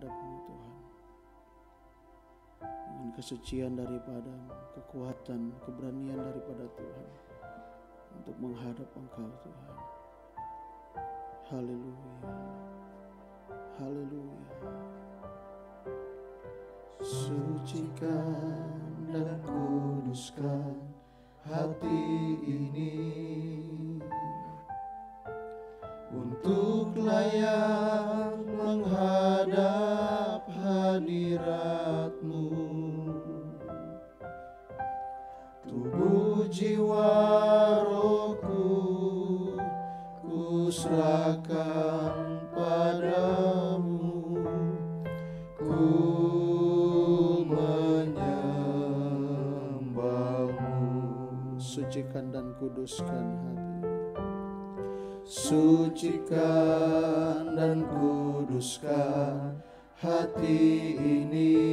menghadap-Mu Tuhan. Dengan kesucian daripada-Mu, kekuatan, keberanian daripada Tuhan untuk menghadap Engkau Tuhan. Haleluya. Haleluya. Sucikan dan kuduskan hati ini untuk layak menghadap hadirat-Mu. Tubuh, jiwa, rohku kuserahkan padamu, ku menyembah-Mu. Sucikan dan kuduskan hati. Sucikan dan kuduskan hati ini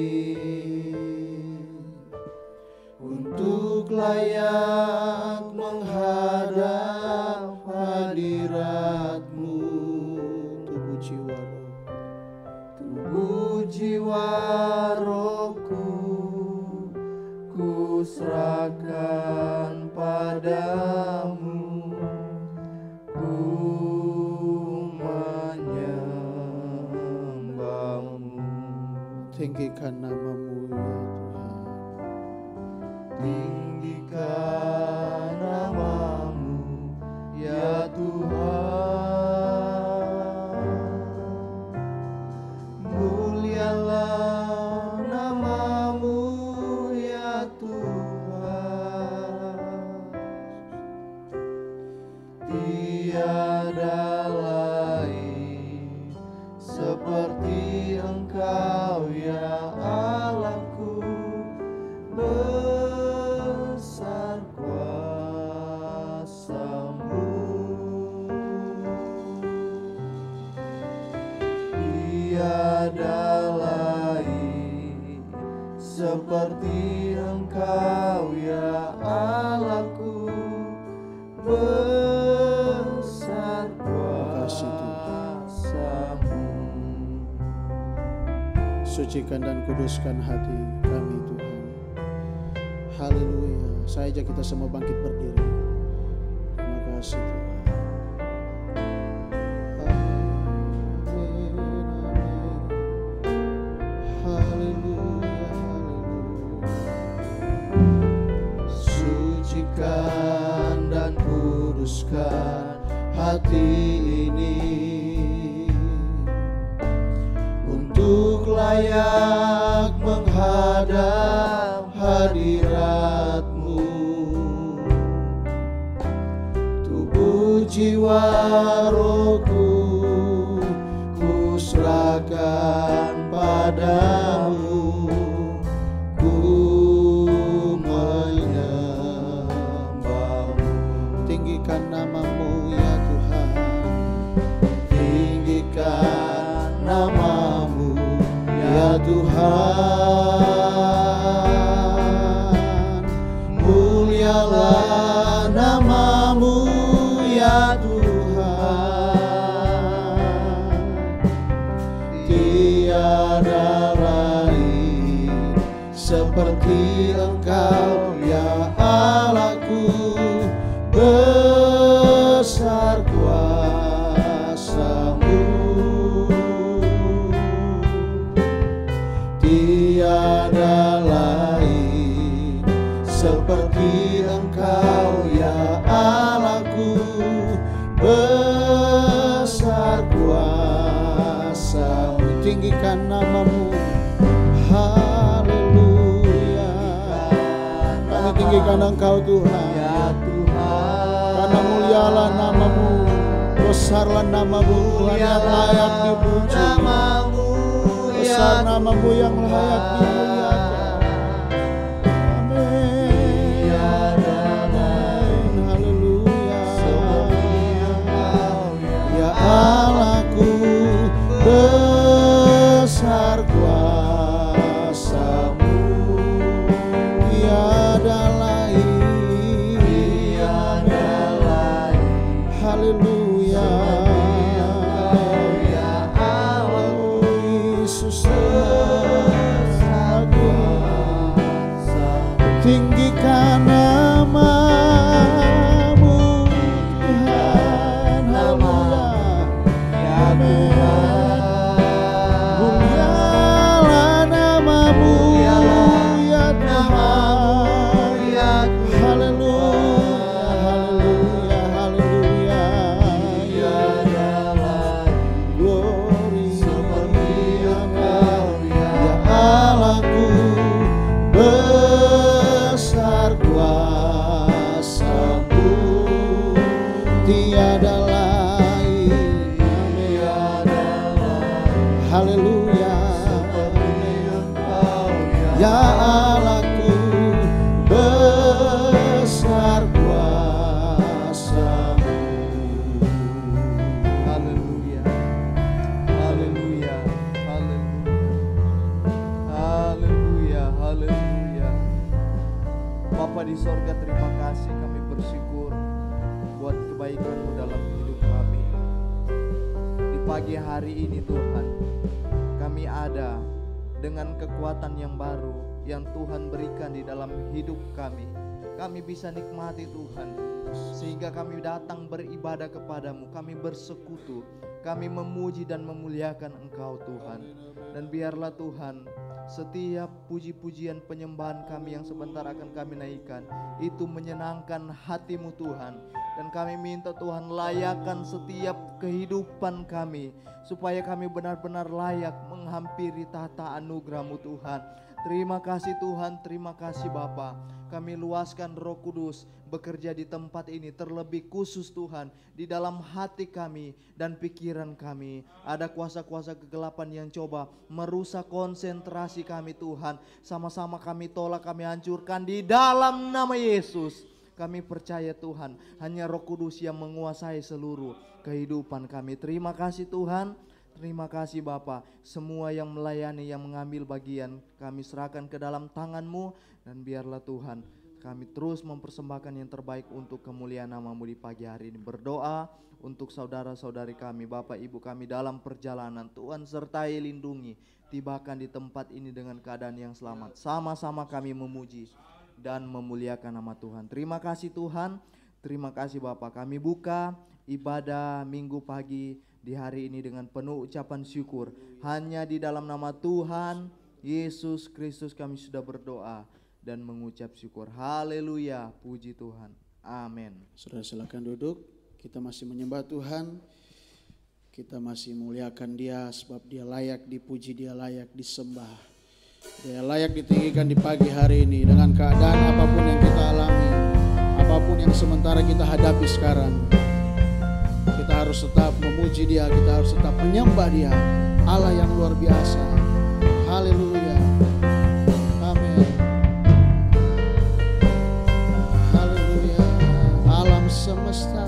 untuk layak menghadap hadirat-Mu. Tubuh, jiwa, roh. Tubuh, jiwa, rohku kuserahkan padamu, ku menyembah-Mu. Tinggikan nama-Mu ya Tuhan. Tinggikan nama-Mu ya Tuhan, mulialah nama-Mu ya Tuhan. Tiada lain seperti Engkau ya Allahku, besar kuasa-Mu. Tiada lain seperti Engkau ya Allahku, besar kuasa-Mu. Sucikan dan kuduskan hati kami Tuhan. Haleluya. Saya ajak kita semua bangkit berdiri. Terima kasih Tuhan. Haleluya, haleluya. Sucikan dan kuduskan hati ini untuk layak menghadap hadirat-Mu. Tubuh, jiwa, rohku kuserahkan padamu, ku menyembah-Mu. Tinggikan nama-Mu ya Tuhan. Tinggikan nama-Mu ya Tuhan, mulialah nama-Mu ya Tuhan. Tiada lain seperti Engkau ya Allahku, besar kuasa-Mu. Tiada lain seperti Engkau ya Allahku, besar kuasa-Mu. Tinggikan nama-Mu. Haleluya. Kami tinggikan Engkau Tuhan ya Tuhan, karena mulialah nama-Mu, besarlah nama-Mu Tuhan yang layak dipuji. Nama-Mu Besar nama-Mu yang layak dimuliakan. Amin. Tiada lain Haleluya. seperti Engkau Ya Allahku, besar kuasa-Mu. Tiada lain. tiada lain Haleluya. seperti Engkau ya Allah. Oh Yesus Ya Allahku, besar kuasa-Mu. Haleluya, haleluya, haleluya, haleluya, haleluya. Bapa di sorga, terima kasih, kami bersyukur buat kebaikan-Mu dalam hidup kami. Di pagi hari ini Tuhan, kami ada dengan kekuatan yang baru yang Tuhan berikan di dalam hidup kami. Kami bisa nikmati Tuhan, sehingga kami datang beribadah kepadamu, kami bersekutu, kami memuji dan memuliakan Engkau Tuhan. Dan biarlah Tuhan, setiap puji-pujian penyembahan kami yang sebentar akan kami naikkan, itu menyenangkan hati-Mu Tuhan. Dan kami minta Tuhan, layakkan setiap kehidupan kami, supaya kami benar-benar layak menghampiri tahta anugerah-Mu Tuhan. Terima kasih Tuhan, terima kasih Bapa. Kami luaskan Roh Kudus bekerja di tempat ini, terlebih khusus Tuhan di dalam hati kami dan pikiran kami. Ada kuasa-kuasa kegelapan yang coba merusak konsentrasi kami Tuhan. Sama-sama kami tolak, kami hancurkan di dalam nama Yesus. Kami percaya Tuhan, hanya Roh Kudus yang menguasai seluruh kehidupan kami. Terima kasih Tuhan, terima kasih Bapa. Semua yang melayani, yang mengambil bagian, kami serahkan ke dalam tangan-Mu. Dan biarlah Tuhan, kami terus mempersembahkan yang terbaik untuk kemuliaan nama-Mu di pagi hari ini. Berdoa untuk saudara-saudari kami, Bapak Ibu kami dalam perjalanan. Tuhan sertai, lindungi, tibakan di tempat ini dengan keadaan yang selamat. Sama-sama kami memuji dan memuliakan nama Tuhan. Terima kasih Tuhan, terima kasih Bapak. Kami buka ibadah minggu pagi di hari ini dengan penuh ucapan syukur. Hanya di dalam nama Tuhan Yesus Kristus kami sudah berdoa dan mengucap syukur. Haleluya, puji Tuhan. Amin. Saudara silakan duduk. Kita masih menyembah Tuhan. Kita masih muliakan Dia sebab Dia layak dipuji, Dia layak disembah. Dia layak ditinggikan di pagi hari ini dengan keadaan apapun yang kita alami, apapun yang sementara kita hadapi sekarang. Kita harus tetap memuji Dia, kita harus tetap menyembah Dia, Allah yang luar biasa. Haleluya. Amin. Haleluya. Alam semesta,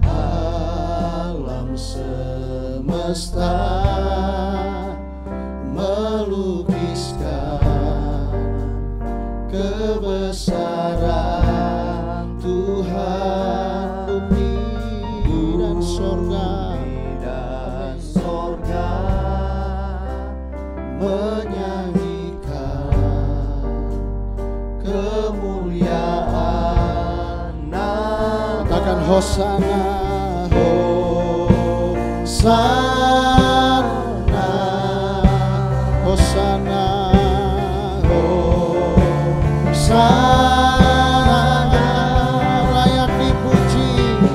alam semesta melukiskan kebesaran Tuhan. Bumi dan sorga menyanyikan kemuliaan nama. Katakan Hosana, Hosana, Hosana, Hosana, layak dipuji,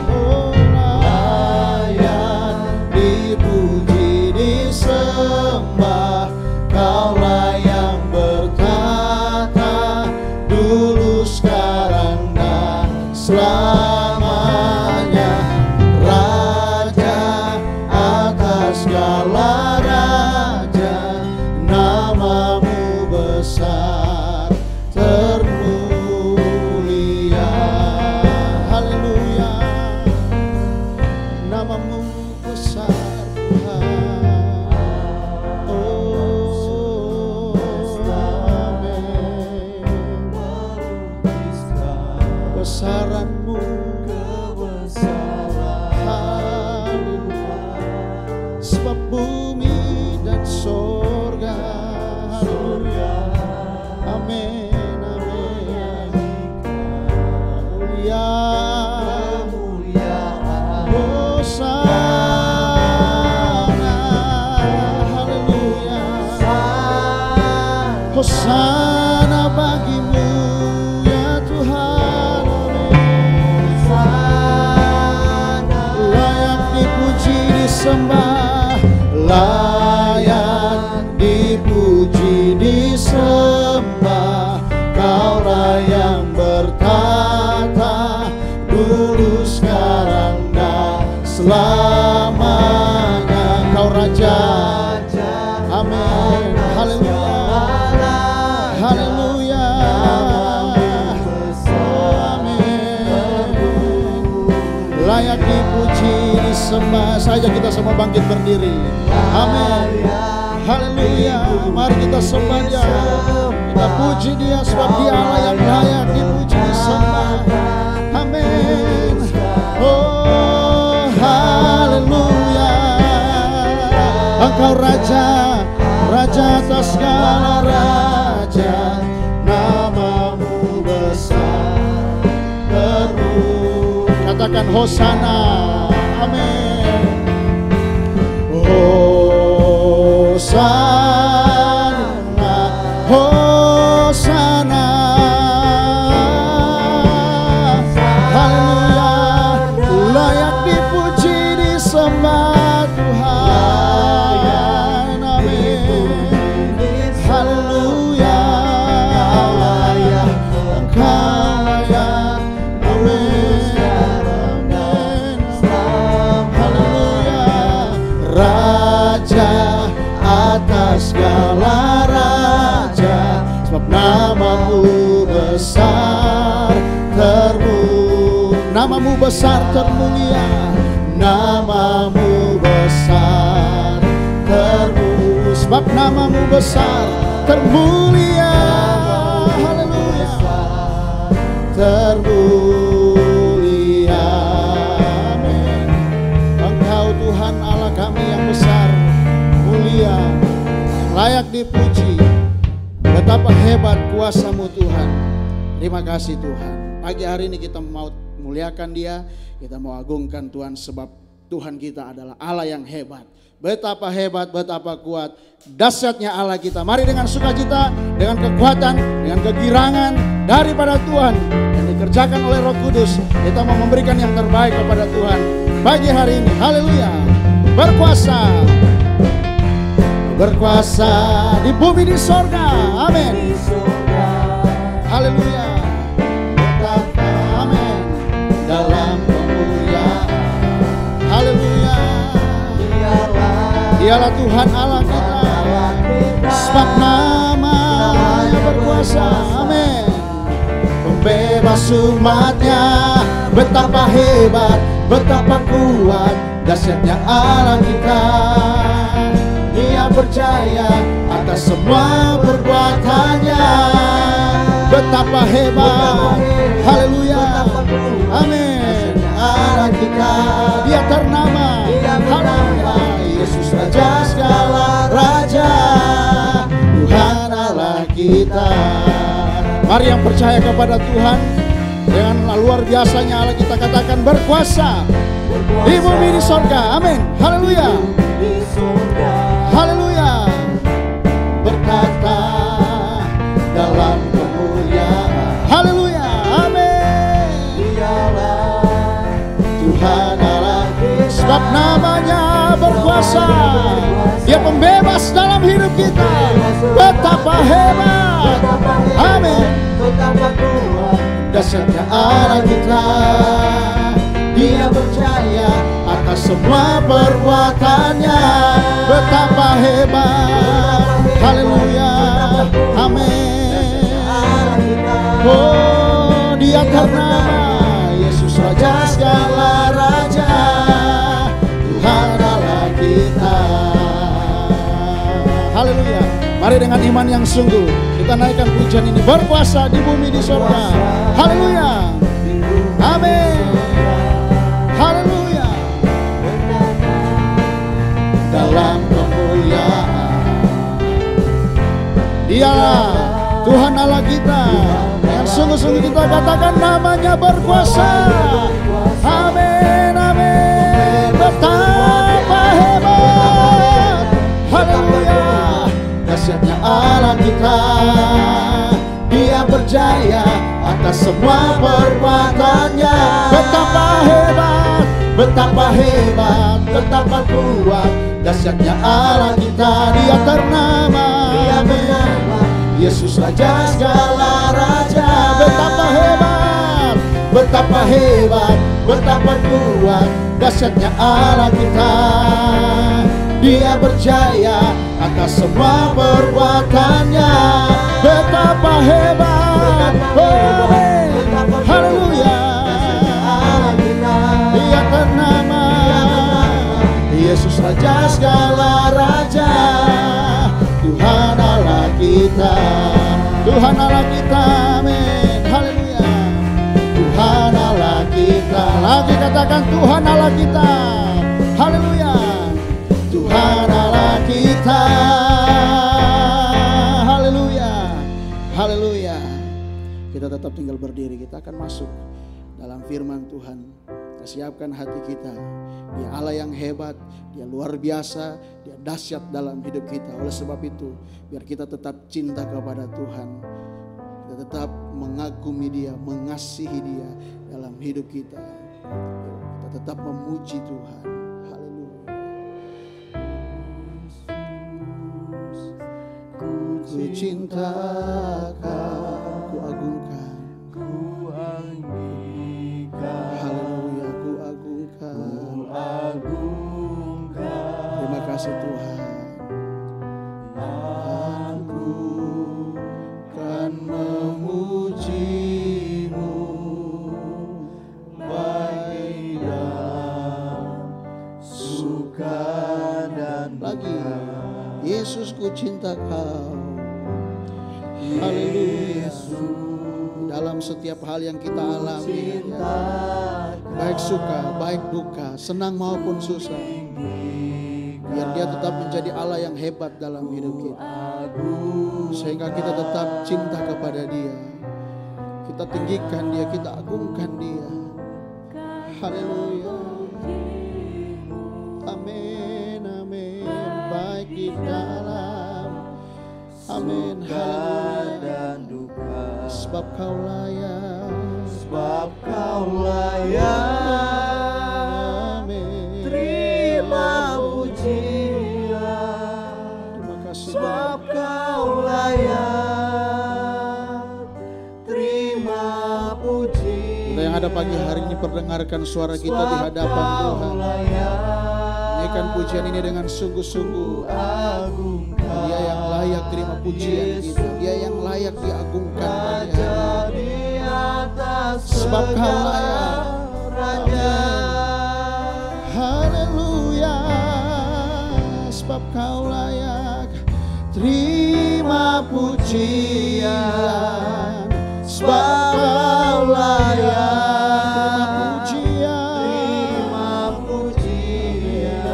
oh, layak dipuji, disembah. Kaulah yang bertata dulu, sekarang dan selamanya. Raja atas segala raja, nama-Mu besar termulia. Haleluya. Nama-Mu besar Tuhan. Oh, amin. Besaran-Mu, haleluya. Sebab bumi dan sorga, haleluya. Amin, amin. Kemuliaan Hosana, haleluya. Hosana bagi-Mu ya Tuhan, amin. Layak dipuji, disembah, layak dipuji, disembah. Kaulah yang bertata dulu, sekarang dan selamanya. Kau Raja, amin. sembah saja, kita semua bangkit berdiri. Amin. Haleluya. Mari kita sembah Dia. Kita puji Dia sebab Dia Allah yang layak dipuji disembah. Amin. Oh, haleluya. Engkau Raja, Raja atas segala raja. Namamu besar terus. Katakan Hosana. Amin. Hosana, Hosana. Haleluya. Layak dipuji disembah Tuhan. Amin. Haleluya. Engkau layak. Amin. Haleluya. Raja atas segala raja, sebab namamu besar termulia. Namamu besar termulia. Namamu besar termulia. Sebab namamu besar termulia. Haleluya. Termulia. Amin. Engkau Tuhan Allah kami yang besar, mulia, yang layak dipuji. Betapa hebat kuasa-Mu Tuhan. Terima kasih Tuhan. Pagi hari ini kita mau muliakan Dia, kita mau agungkan Tuhan sebab Tuhan kita adalah Allah yang hebat. Betapa hebat, betapa kuat, dahsyatnya Allah kita. Mari dengan sukacita, dengan kekuatan, dengan kegirangan daripada Tuhan yang dikerjakan oleh Roh Kudus, kita mau memberikan yang terbaik kepada Tuhan pagi hari ini. Haleluya. Berkuasa, berkuasa di bumi di sorga. Amin. Haleluya. Betapa, amin, dalam kemuliaan. Haleluya. Dialah Tuhan Allah kita, sebab namanya berkuasa. Amin. Pembebas umatnya, betapa hebat, betapa kuat, dahsyatnya Allah kita. Dia percaya atas semua perbuatannya. Betapa hebat, haleluya, amin. Allah kita, Dia ternama, haleluya. Yesus Raja segala raja, Tuhan Allah kita. Mari yang percaya kepada Tuhan, dengan luar biasanya Allah kita katakan berkuasa di bumi di sorga. Amin. Haleluya. Haleluya. Berkata dalam kemuliaan. Haleluya. Amin. Tuhan Allah, sebab namanya berkuasa. Dia pembebas dalam hidup kita. Betapa hebat. Amin. Dahsyatnya Allah kita. Dia percaya atas semua perbuatannya. Betapa hebat. Haleluya. Amin. Oh, Dia ternama, Yesus Raja segala raja, Tuhan Allah kita. Haleluya. Mari dengan iman yang sungguh kita naikkan pujian ini. Berkuasa di bumi di sorga. Haleluya. Amin. Haleluya. Dalam kemuliaan Dialah Tuhan Allah kita, yang sungguh-sungguh kita katakan namanya berkuasa. Amin, amin. Betapa hebat, haleluya, dahsyatnya Allah kita. Dia berjaya atas semua perbuatannya. Betapa hebat, betapa hebat, betapa kuat, dahsyatnya Allah kita. Dia ternama, Dia bernama Yesus Raja segala raja. Betapa hebat, betapa hebat, betapa kuat, dahsyatnya Allah kita. Dia berjaya atas semua perbuatannya. Betapa hebat, oh, haleluya. Dia ternama, Raja segala raja, Tuhan Allah kita, Tuhan Allah kita, amin, haleluya. Tuhan Allah kita, lagi katakan Tuhan Allah kita, haleluya. Tuhan Allah kita, haleluya, haleluya. Kita tetap tinggal berdiri, kita akan masuk dalam firman Tuhan. Kita siapkan hati kita. Dia Allah yang hebat, Dia luar biasa, Dia dahsyat dalam hidup kita. Oleh sebab itu, biar kita tetap cinta kepada Tuhan, kita tetap mengagumi Dia, mengasihi Dia dalam hidup kita. Kita tetap memuji Tuhan. Haleluya. Ku cinta Kau, ku agungkan. Haleluya, ku agungkan. Terima kasih Tuhan. Aku kan memuji-Mu baik dalam suka dan lagi. Yesus, ku cinta Kau. Haleluya. Dalam setiap hal yang kita alami, baik suka, baik duka, senang maupun susah, biar Dia tetap menjadi Allah yang hebat dalam hidup kita, sehingga kita tetap cinta kepada Dia. Kita tinggikan Dia, kita agungkan Dia. Haleluya. Amin, amin. Baik di dalam, amin, haleluya. Sebab Kau layak, sebab Kau layak, amin. Terima pujian, terima kasih. Sebab Kau layak, terima pujian. Kita yang ada pagi hari ini perdengarkan suara kita di hadapan Tuhan. Nyanyikan pujian ini dengan sungguh-sungguh. Dia yang layak terima pujian kita, Dia yang layak diagungkan pagi hari ini. Sebab Kau layak, haleluya. Sebab Kau layak terima pujian. Sebab Kau layak terima pujian.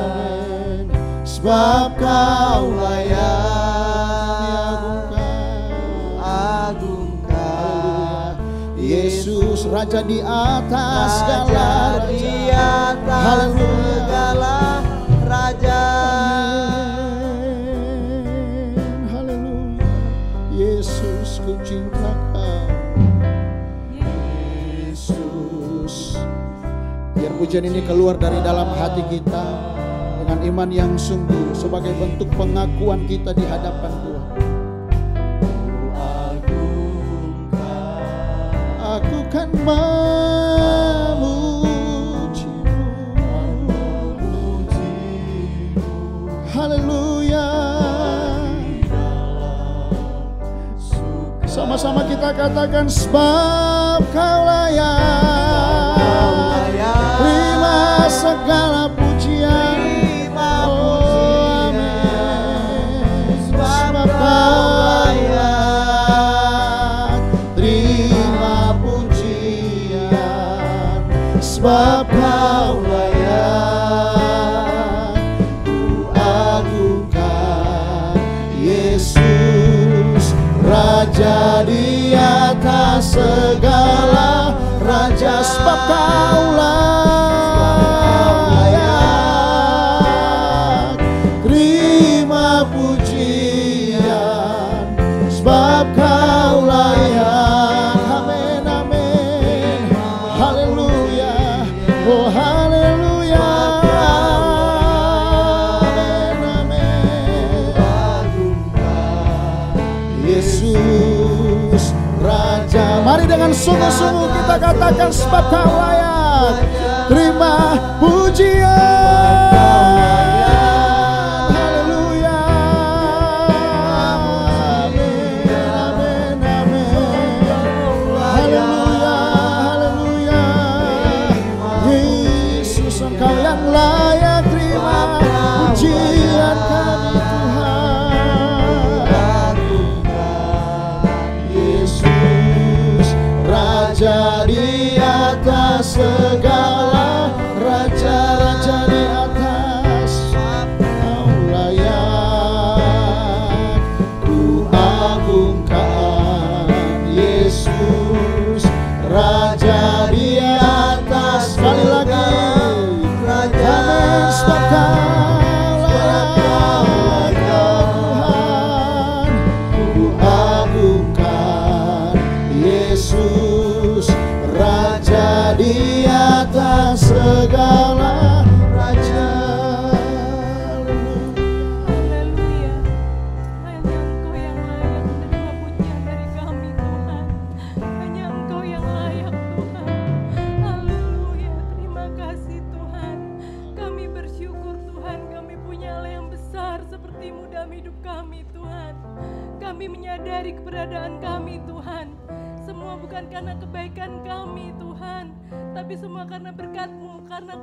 Sebab Kau layak diagungkan. Yesus Raja di atas segala raja, haleluya. Raja, haleluya. Yesus, ku cinta Kau. Yesus, biar pujian ini keluar dari dalam hati kita dengan iman yang sungguh sebagai bentuk pengakuan kita di hadapan Tuhan. Aku kan memuji-Mu. Haleluya. Sama-sama kita katakan, sebab Kau layak terima segala pujian. Oh, amin. Sebab Kau layak terima pujian. Sebab Kau layak ku agungkan. Yesus Raja di atas segala raja. Sebab Kau layak terima pujian. Sebab Kau layak, amin, amin, haleluya. Oh haleluya, amin, amin. Yesus Raja, mari dengan sungguh-sungguh kita katakan, sebab Kau layak terima pujian. Haleluya, amin, amin, amin. Haleluya, haleluya. Yesus, Engkau yang layak terima hati-Mu dalam hidup kami Tuhan. Kami menyadari keberadaan kami Tuhan. Semua bukan karena kebaikan kami Tuhan, tapi semua karena berkat-Mu, karena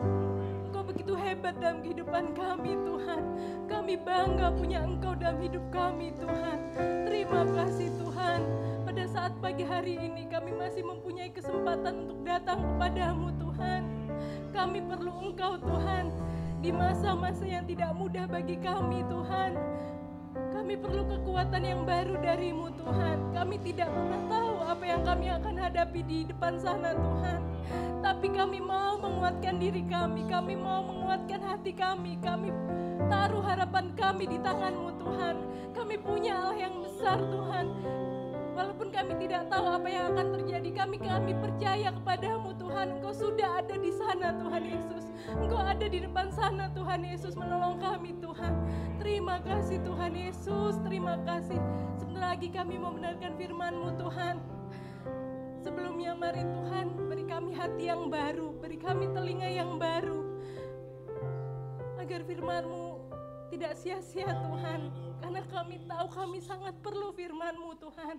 Engkau begitu hebat dalam kehidupan kami Tuhan. Kami bangga punya Engkau dalam hidup kami Tuhan. Terima kasih Tuhan. Pada saat pagi hari ini kami masih mempunyai kesempatan untuk datang kepadamu Tuhan. Kami perlu Engkau Tuhan di masa-masa yang tidak mudah bagi kami Tuhan. Kami perlu kekuatan yang baru dari-Mu Tuhan. Kami tidak pernah tahu apa yang kami akan hadapi di depan sana Tuhan. Tapi kami mau menguatkan diri kami mau menguatkan hati kami taruh harapan kami di tangan-Mu Tuhan. Kami punya Allah yang besar Tuhan. Walaupun kami tidak tahu apa yang akan terjadi, kami percaya kepadamu Tuhan. Engkau sudah ada di sana Tuhan Yesus. Engkau ada di depan sana Tuhan Yesus menolong kami Tuhan. Terima kasih Tuhan Yesus, terima kasih. Sebentar lagi kami mau mendengarkan firman-Mu Tuhan. Sebelumnya mari Tuhan beri kami hati yang baru, beri kami telinga yang baru. Agar firman-Mu tidak sia-sia Tuhan. Karena kami tahu kami sangat perlu firman-Mu Tuhan.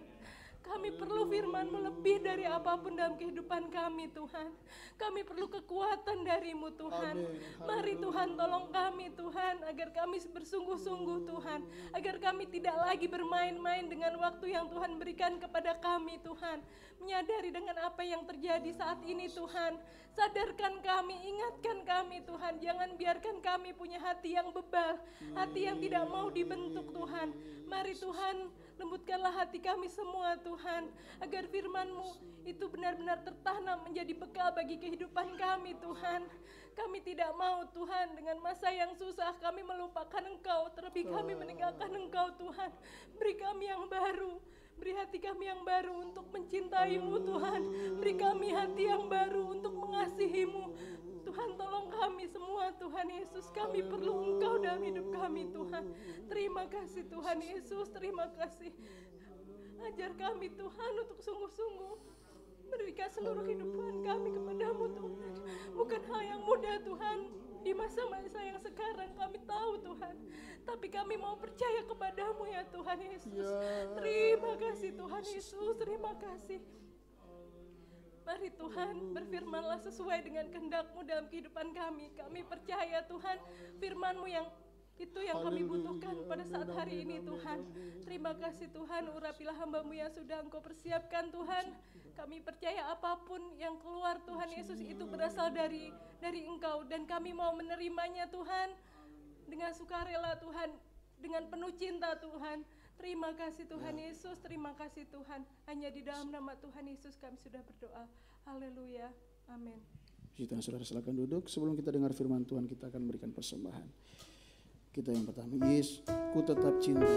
Kami perlu firman-Mu lebih dari apapun dalam kehidupan kami Tuhan. Kami perlu kekuatan dari-Mu Tuhan. Mari Tuhan tolong kami Tuhan, agar kami bersungguh-sungguh Tuhan. Agar kami tidak lagi bermain-main dengan waktu yang Tuhan berikan kepada kami Tuhan. Menyadari dengan apa yang terjadi saat ini Tuhan. Sadarkan kami, ingatkan kami Tuhan. Jangan biarkan kami punya hati yang bebal, hati yang tidak mau dibentuk Tuhan. Mari Tuhan, lembutkanlah hati kami semua Tuhan, agar firman-Mu itu benar-benar tertanam menjadi bekal bagi kehidupan kami Tuhan. Kami tidak mau Tuhan dengan masa yang susah kami melupakan Engkau, terlebih kami meninggalkan Engkau Tuhan. Beri kami yang baru, beri hati kami yang baru untuk mencintai-Mu Tuhan. Beri kami hati yang baru untuk mengasihi-Mu. Tuhan tolong kami semua Tuhan Yesus. Kami perlu Engkau dalam hidup kami Tuhan. Terima kasih Tuhan Yesus, terima kasih. Ajar kami Tuhan untuk sungguh-sungguh berikan seluruh kehidupan kami kepadamu Tuhan. Bukan hal yang mudah Tuhan di masa-masa yang sekarang kami tahu Tuhan. Tapi kami mau percaya kepadamu ya Tuhan Yesus. Terima kasih Tuhan Yesus, terima kasih. Mari Tuhan, berfirmanlah sesuai dengan kehendak-Mu dalam kehidupan kami. Kami percaya Tuhan, firman-Mu yang kami butuhkan pada saat hari ini Tuhan. Terima kasih Tuhan, urapilah hamba-Mu yang sudah Engkau persiapkan Tuhan. Kami percaya apapun yang keluar Tuhan Yesus itu berasal dari Engkau. Dan kami mau menerimanya Tuhan dengan sukarela Tuhan, dengan penuh cinta Tuhan. Terima kasih Tuhan Yesus, terima kasih Tuhan. Hanya di dalam nama Tuhan Yesus kami sudah berdoa. Haleluya, amin. Puji Tuhan, saudara silakan duduk. Sebelum kita dengar firman Tuhan, kita akan berikan persembahan. Kita yang pertama, Yesus, ku tetap cinta.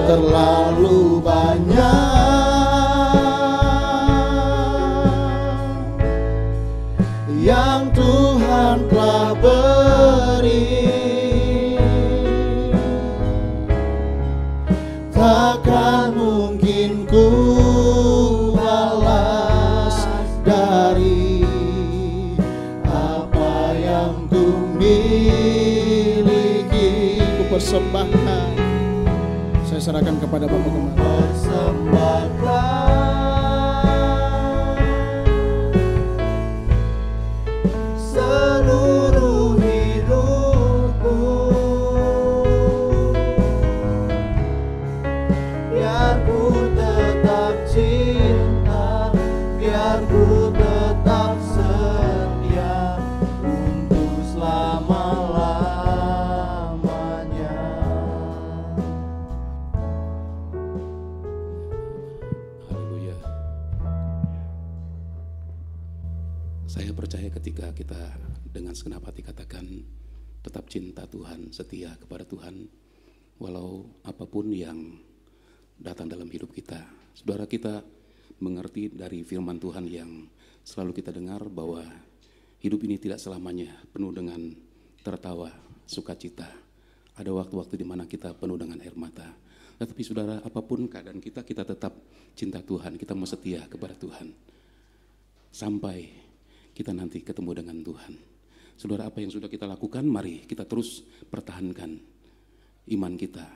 Terlalu banyak yang Tuhan telah beri, takkan mungkin ku balas dari apa yang ku miliki. Ku persembahkan Saya serahkan kepada Bapak kembali. Persembahkan seluruh hidupku, biar ku tetap cinta, biar ku tetap setia untuk selama-lamanya. Haleluya. Saya percaya ketika kita dengan segenap hati katakan tetap cinta Tuhan, setia kepada Tuhan, walau apapun yang datang dalam hidup kita. Saudara, kita mengerti dari firman Tuhan yang selalu kita dengar bahwa hidup ini tidak selamanya penuh dengan tertawa, sukacita. Ada waktu-waktu di mana kita penuh dengan air mata. Tetapi saudara, apapun keadaan kita, kita tetap cinta Tuhan, kita mau setia kepada Tuhan. Sampai kita nanti ketemu dengan Tuhan. Saudara, apa yang sudah kita lakukan, mari kita terus pertahankan iman kita.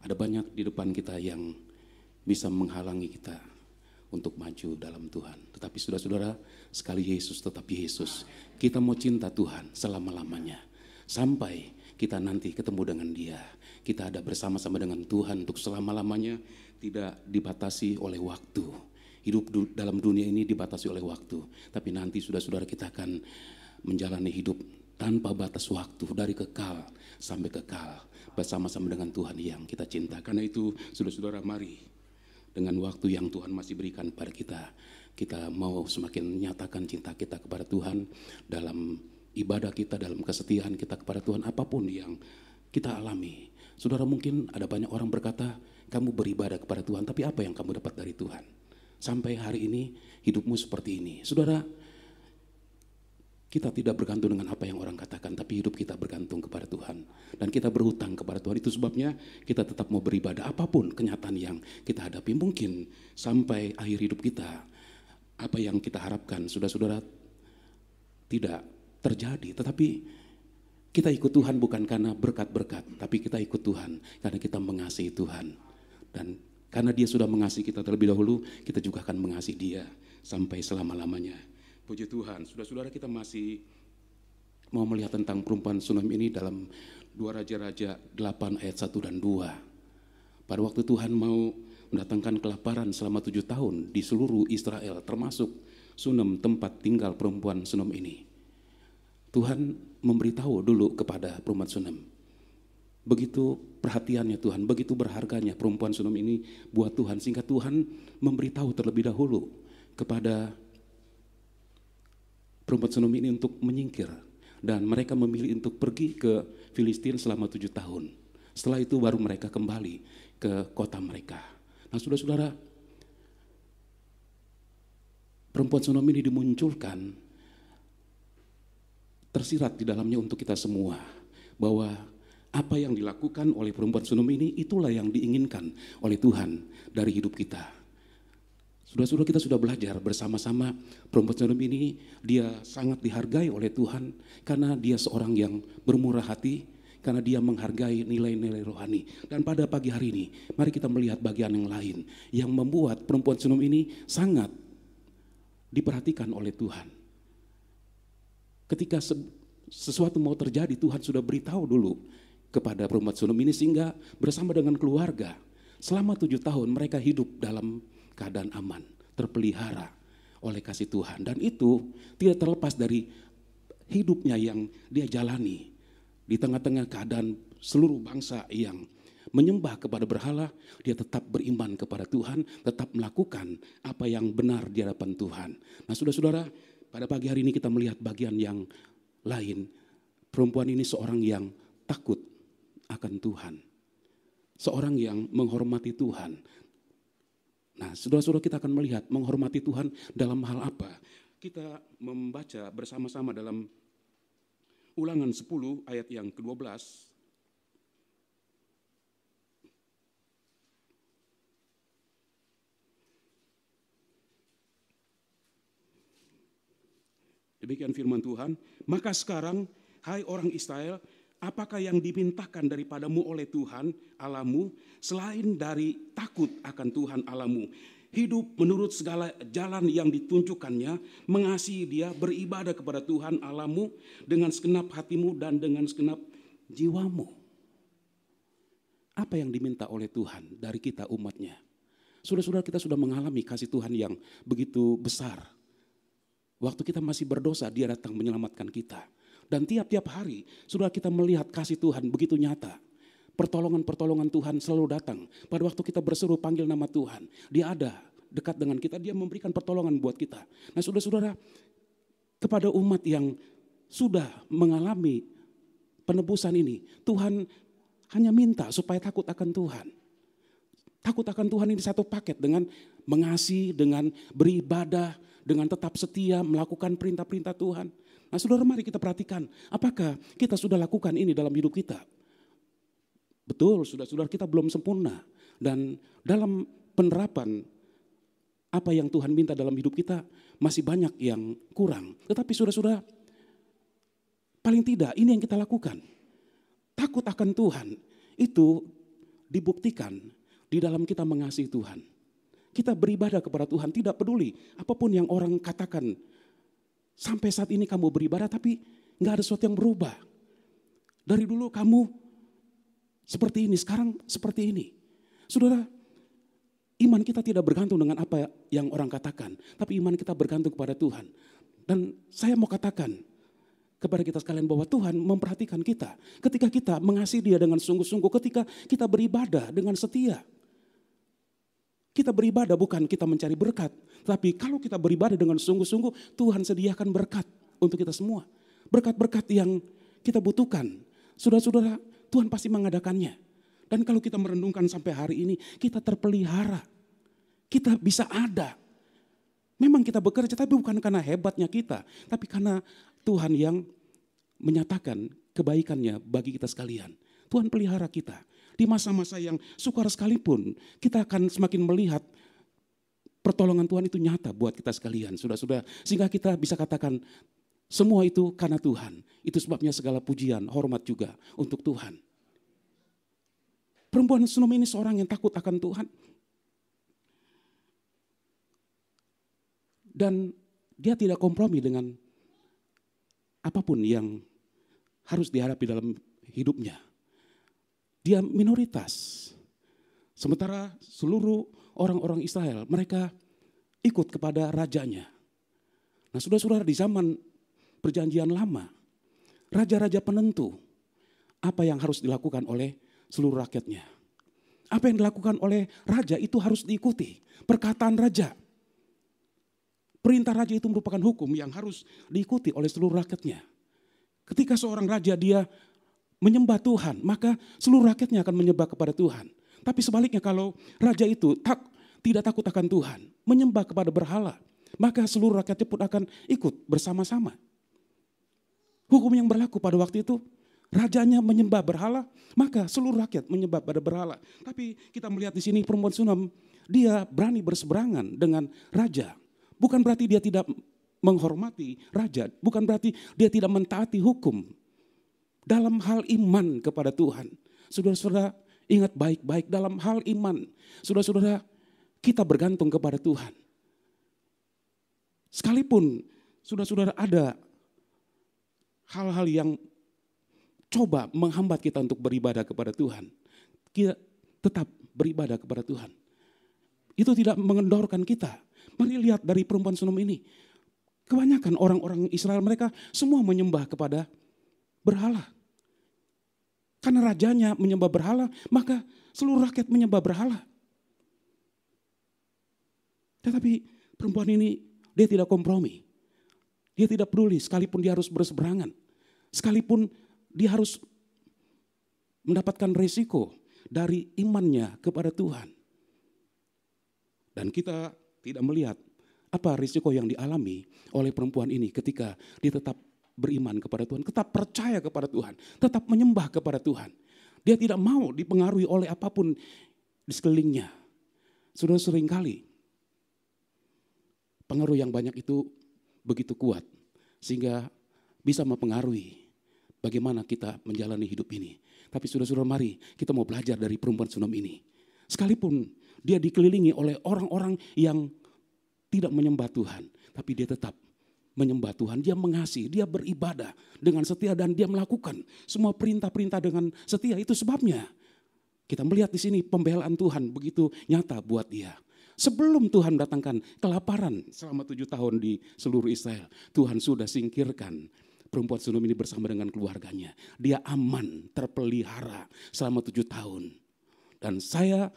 Ada banyak di depan kita yang bisa menghalangi kita untuk maju dalam Tuhan. Tetapi saudara-saudara, sekali Yesus tetap Yesus. Kita mau cinta Tuhan selama-lamanya. Sampai kita nanti ketemu dengan Dia. Kita ada bersama-sama dengan Tuhan untuk selama-lamanya, tidak dibatasi oleh waktu. Hidup dalam dunia ini dibatasi oleh waktu. Tapi nanti saudara-saudara kita akan menjalani hidup tanpa batas waktu, dari kekal sampai kekal, bersama-sama dengan Tuhan yang kita cinta. Karena itu saudara-saudara, mari dengan waktu yang Tuhan masih berikan pada kita mau semakin nyatakan cinta kita kepada Tuhan dalam ibadah kita, dalam kesetiaan kita kepada Tuhan, apapun yang kita alami. Saudara, mungkin ada banyak orang berkata, kamu beribadah kepada Tuhan, tapi apa yang kamu dapat dari Tuhan? Sampai hari ini hidupmu seperti ini. Saudara, kita tidak bergantung dengan apa yang orang katakan, tapi hidup kita bergantung kepada Tuhan. Dan kita berhutang kepada Tuhan. Itu sebabnya kita tetap mau beribadah apapun kenyataan yang kita hadapi. Mungkin sampai akhir hidup kita, apa yang kita harapkan, saudara-saudara, tidak terjadi. Tetapi kita ikut Tuhan bukan karena berkat-berkat, tapi kita ikut Tuhan karena kita mengasihi Tuhan. Dan karena Dia sudah mengasihi kita terlebih dahulu, kita juga akan mengasihi Dia sampai selama-lamanya. Puji Tuhan, saudara-saudara, kita masih mau melihat tentang perempuan Sunam ini dalam 2 Raja-Raja 8 ayat 1 dan 2. Pada waktu Tuhan mau mendatangkan kelaparan selama 7 tahun di seluruh Israel, termasuk Sunam, tempat tinggal perempuan Sunam ini. Tuhan memberitahu dulu kepada perempuan Sunam. Begitu perhatiannya Tuhan, begitu berharganya perempuan Sunam ini buat Tuhan, sehingga Tuhan memberitahu terlebih dahulu kepada perempuan Sunam ini untuk menyingkir. Dan mereka memilih untuk pergi ke Filistin selama 7 tahun. Setelah itu baru mereka kembali ke kota mereka. Nah, saudara-saudara, perempuan Sunam ini dimunculkan, tersirat di dalamnya untuk kita semua, bahwa apa yang dilakukan oleh perempuan Sunam ini, itulah yang diinginkan oleh Tuhan dari hidup kita. Saudara-saudara, kita sudah belajar bersama-sama perempuan Sunam ini, dia sangat dihargai oleh Tuhan karena dia seorang yang bermurah hati, karena dia menghargai nilai-nilai rohani. Dan pada pagi hari ini, mari kita melihat bagian yang lain yang membuat perempuan Sunam ini sangat diperhatikan oleh Tuhan. Ketika sesuatu mau terjadi, Tuhan sudah beritahu dulu kepada perempuan Sunam ini, sehingga bersama dengan keluarga selama 7 tahun mereka hidup dalam keadaan aman, terpelihara oleh kasih Tuhan. Dan itu tidak terlepas dari hidupnya yang dia jalani di tengah-tengah keadaan seluruh bangsa yang menyembah kepada berhala. Dia tetap beriman kepada Tuhan, tetap melakukan apa yang benar di hadapan Tuhan. Nah, saudara-saudara, pada pagi hari ini kita melihat bagian yang lain. Perempuan ini seorang yang takut akan Tuhan, seorang yang menghormati Tuhan. Nah, saudara-saudara, kita akan melihat menghormati Tuhan dalam hal apa. Kita membaca bersama-sama dalam Ulangan 10 ayat yang ke-12. Demikian firman Tuhan. Maka sekarang, hai orang Israel, apakah yang dimintakan daripadamu oleh Tuhan Allahmu selain dari takut akan Tuhan Allahmu. Hidup menurut segala jalan yang ditunjukkannya, mengasihi Dia, beribadah kepada Tuhan Allahmu dengan segenap hatimu dan dengan segenap jiwamu. Apa yang diminta oleh Tuhan dari kita umatnya? Saudara-saudara, kita sudah mengalami kasih Tuhan yang begitu besar. Waktu kita masih berdosa, Dia datang menyelamatkan kita. Dan tiap-tiap hari, saudara, kita melihat kasih Tuhan begitu nyata. Pertolongan-pertolongan Tuhan selalu datang. Pada waktu kita berseru panggil nama Tuhan, Dia ada dekat dengan kita, Dia memberikan pertolongan buat kita. Nah saudara-saudara, kepada umat yang sudah mengalami penebusan ini, Tuhan hanya minta supaya takut akan Tuhan. Takut akan Tuhan ini satu paket dengan mengasihi, dengan beribadah, dengan tetap setia melakukan perintah-perintah Tuhan. Nah saudara, mari kita perhatikan apakah kita sudah lakukan ini dalam hidup kita. Betul, saudara-saudara, kita belum sempurna. Dan dalam penerapan apa yang Tuhan minta dalam hidup kita masih banyak yang kurang. Tetapi saudara-saudara, paling tidak ini yang kita lakukan. Takut akan Tuhan itu dibuktikan di dalam kita mengasihi Tuhan. Kita beribadah kepada Tuhan, tidak peduli apapun yang orang katakan. Sampai saat ini kamu beribadah tapi gak ada sesuatu yang berubah. Dari dulu kamu seperti ini, sekarang seperti ini. Saudara, iman kita tidak bergantung dengan apa yang orang katakan, tapi iman kita bergantung kepada Tuhan. Dan saya mau katakan kepada kita sekalian bahwa Tuhan memperhatikan kita ketika kita mengasihi Dia dengan sungguh-sungguh, ketika kita beribadah dengan setia. Kita beribadah bukan kita mencari berkat, tapi kalau kita beribadah dengan sungguh-sungguh, Tuhan sediakan berkat untuk kita semua. Berkat-berkat yang kita butuhkan. Saudara-saudara, Tuhan pasti mengadakannya. Dan kalau kita merenungkan sampai hari ini, kita terpelihara. Kita bisa ada. Memang kita bekerja, tapi bukan karena hebatnya kita, tapi karena Tuhan yang menyatakan kebaikannya bagi kita sekalian. Tuhan pelihara kita. Di masa-masa yang sukar sekalipun, kita akan semakin melihat pertolongan Tuhan itu nyata buat kita sekalian. Sudah-sudah, sehingga kita bisa katakan, semua itu karena Tuhan. Itu sebabnya segala pujian, hormat juga untuk Tuhan. Perempuan Sunem ini seorang yang takut akan Tuhan. Dan dia tidak kompromi dengan apapun yang harus dihadapi dalam hidupnya. Dia minoritas. Sementara seluruh orang-orang Israel, mereka ikut kepada rajanya. Nah saudara-saudara, di zaman Perjanjian Lama, raja-raja penentu apa yang harus dilakukan oleh seluruh rakyatnya. Apa yang dilakukan oleh raja itu harus diikuti. Perkataan raja, perintah raja itu merupakan hukum yang harus diikuti oleh seluruh rakyatnya. Ketika seorang raja dia menyembah Tuhan, maka seluruh rakyatnya akan menyembah kepada Tuhan. Tapi sebaliknya kalau raja itu tidak takut akan Tuhan, menyembah kepada berhala, maka seluruh rakyatnya pun akan ikut bersama-sama. Hukum yang berlaku pada waktu itu, rajanya menyembah berhala, maka seluruh rakyat menyembah pada berhala. Tapi kita melihat di sini perempuan Sunem, dia berani berseberangan dengan raja. Bukan berarti dia tidak menghormati raja, bukan berarti dia tidak mentaati hukum. Dalam hal iman kepada Tuhan, saudara-saudara ingat baik-baik dalam hal iman. Saudara-saudara, kita bergantung kepada Tuhan. Sekalipun saudara-saudara ada hal-hal yang coba menghambat kita untuk beribadah kepada Tuhan, kita tetap beribadah kepada Tuhan. Itu tidak mengendorkan kita. Mari lihat dari perempuan Sunem ini. Kebanyakan orang-orang Israel mereka semua menyembah kepada berhala. Karena rajanya menyembah berhala, maka seluruh rakyat menyembah berhala. Tetapi perempuan ini dia tidak kompromi. Dia tidak peduli sekalipun dia harus berseberangan. Sekalipun dia harus mendapatkan resiko dari imannya kepada Tuhan. Dan kita tidak melihat apa risiko yang dialami oleh perempuan ini ketika dia tetap beriman kepada Tuhan, tetap percaya kepada Tuhan, tetap menyembah kepada Tuhan. Dia tidak mau dipengaruhi oleh apapun di sekelilingnya. Sudah seringkali pengaruh yang banyak itu begitu kuat sehingga bisa mempengaruhi bagaimana kita menjalani hidup ini. Tapi saudara-saudara, mari kita mau belajar dari perempuan Sunem ini. Sekalipun dia dikelilingi oleh orang-orang yang tidak menyembah Tuhan, tapi dia tetap menyembah Tuhan, dia mengasihi, dia beribadah dengan setia dan dia melakukan semua perintah-perintah dengan setia. Itu sebabnya kita melihat di sini pembelaan Tuhan begitu nyata buat dia. Sebelum Tuhan mendatangkan kelaparan selama 7 tahun di seluruh Israel, Tuhan sudah singkirkan perempuan Sunem ini bersama dengan keluarganya. Dia aman, terpelihara selama 7 tahun. Dan saya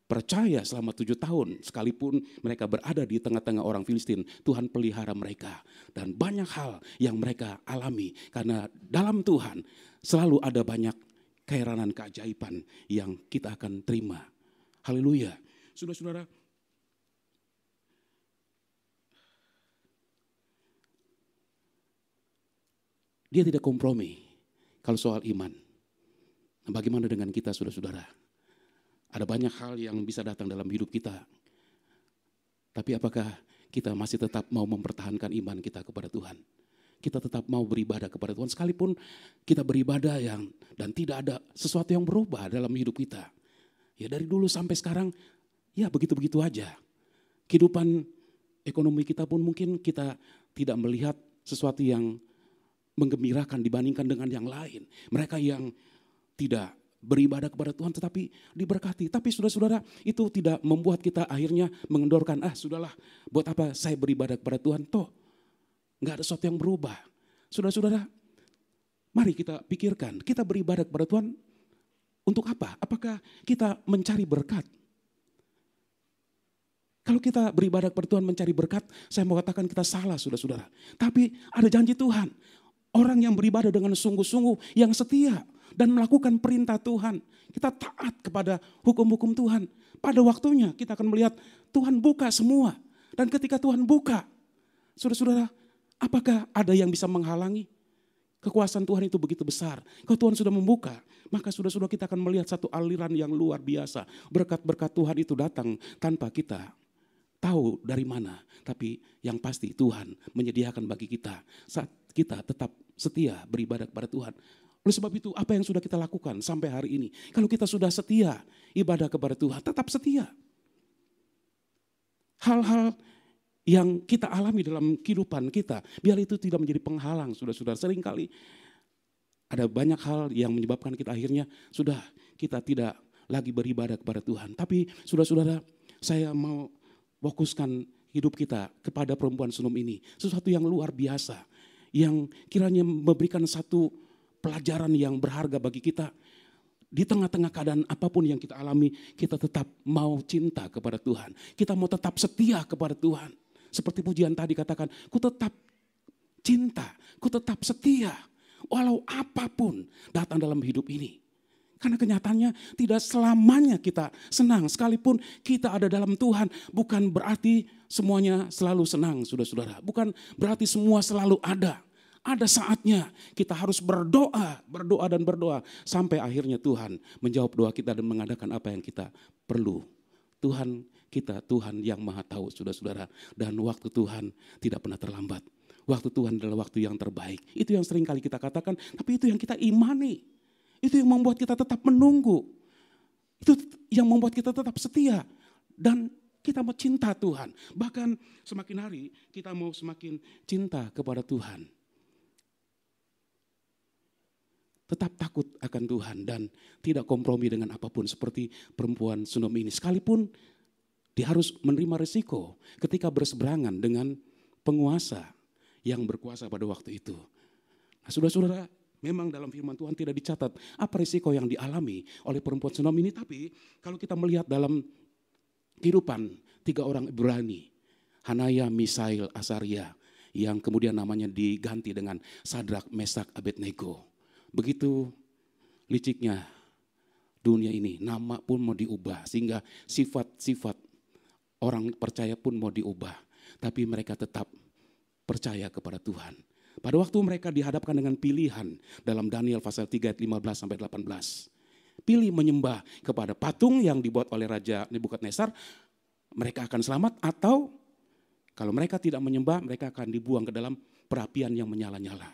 percaya selama 7 tahun, sekalipun mereka berada di tengah-tengah orang Filistin, Tuhan pelihara mereka. Dan banyak hal yang mereka alami, karena dalam Tuhan selalu ada banyak keheranan, keajaiban yang kita akan terima. Haleluya. Saudara-saudara, dia tidak kompromi kalau soal iman. Nah, bagaimana dengan kita, saudara-saudara? Ada banyak hal yang bisa datang dalam hidup kita. Tapi apakah kita masih tetap mau mempertahankan iman kita kepada Tuhan? Kita tetap mau beribadah kepada Tuhan sekalipun kita beribadah dan tidak ada sesuatu yang berubah dalam hidup kita. Ya dari dulu sampai sekarang ya begitu-begitu aja. Kehidupan ekonomi kita pun mungkin kita tidak melihat sesuatu yang menggembirakan dibandingkan dengan yang lain. Mereka yang tidak beribadah kepada Tuhan tetapi diberkati. Tapi saudara-saudara, itu tidak membuat kita akhirnya mengendorkan, sudahlah, buat apa saya beribadah kepada Tuhan, toh nggak ada sesuatu yang berubah. Saudara-saudara, mari kita pikirkan, kita beribadah kepada Tuhan untuk apa? Apakah kita mencari berkat? Kalau kita beribadah kepada Tuhan mencari berkat, saya mau katakan kita salah, saudara-saudara. Tapi ada janji Tuhan, orang yang beribadah dengan sungguh-sungguh, yang setia, dan melakukan perintah Tuhan. Kita taat kepada hukum-hukum Tuhan. Pada waktunya kita akan melihat Tuhan buka semua. Dan ketika Tuhan buka, saudara-saudara, apakah ada yang bisa menghalangi? Kekuasaan Tuhan itu begitu besar. Kalau Tuhan sudah membuka, maka saudara-saudara kita akan melihat satu aliran yang luar biasa. Berkat-berkat Tuhan itu datang tanpa kita tahu dari mana. Tapi yang pasti Tuhan menyediakan bagi kita saat kita tetap setia beribadah kepada Tuhan. Oleh sebab itu apa yang sudah kita lakukan sampai hari ini. Kalau kita sudah setia ibadah kepada Tuhan, tetap setia. Hal-hal yang kita alami dalam kehidupan kita, biar itu tidak menjadi penghalang. Saudara-saudara, seringkali ada banyak hal yang menyebabkan kita akhirnya sudah kita tidak lagi beribadah kepada Tuhan. Tapi saudara-saudara, saya mau fokuskan hidup kita kepada perempuan Sunem ini. Sesuatu yang luar biasa, yang kiranya memberikan satu pelajaran yang berharga bagi kita. Di tengah-tengah keadaan apapun yang kita alami, kita tetap mau cinta kepada Tuhan. Kita mau tetap setia kepada Tuhan. Seperti pujian tadi katakan, ku tetap cinta, ku tetap setia. Walau apapun datang dalam hidup ini. Karena kenyataannya tidak selamanya kita senang. Sekalipun kita ada dalam Tuhan, bukan berarti semuanya selalu senang, saudara-saudara. Bukan berarti semua selalu ada. Ada saatnya kita harus berdoa dan berdoa. Sampai akhirnya Tuhan menjawab doa kita dan mengadakan apa yang kita perlu. Tuhan kita, Tuhan yang maha tahu, saudara-saudara. Dan waktu Tuhan tidak pernah terlambat. Waktu Tuhan adalah waktu yang terbaik. Itu yang sering kali kita katakan, tapi itu yang kita imani. Itu yang membuat kita tetap menunggu. Itu yang membuat kita tetap setia. Dan kita mau cinta Tuhan. Bahkan semakin hari kita mau semakin cinta kepada Tuhan. Tetap takut akan Tuhan dan tidak kompromi dengan apapun seperti perempuan Sunem ini. Sekalipun dia harus menerima risiko ketika berseberangan dengan penguasa yang berkuasa pada waktu itu. Nah, saudara-saudara, memang dalam firman Tuhan tidak dicatat apa risiko yang dialami oleh perempuan Sunem ini. Tapi kalau kita melihat dalam kehidupan 3 orang Ibrani, Hanaya, Misail, Asaria, yang kemudian namanya diganti dengan Sadrak, Mesak, Abednego. Begitu liciknya dunia ini, nama pun mau diubah sehingga sifat-sifat orang percaya pun mau diubah. Tapi mereka tetap percaya kepada Tuhan. Pada waktu mereka dihadapkan dengan pilihan dalam Daniel pasal 3 ayat 15 sampai 18. Pilih menyembah kepada patung yang dibuat oleh Raja Nebukadnezar, mereka akan selamat, atau kalau mereka tidak menyembah, mereka akan dibuang ke dalam perapian yang menyala-nyala.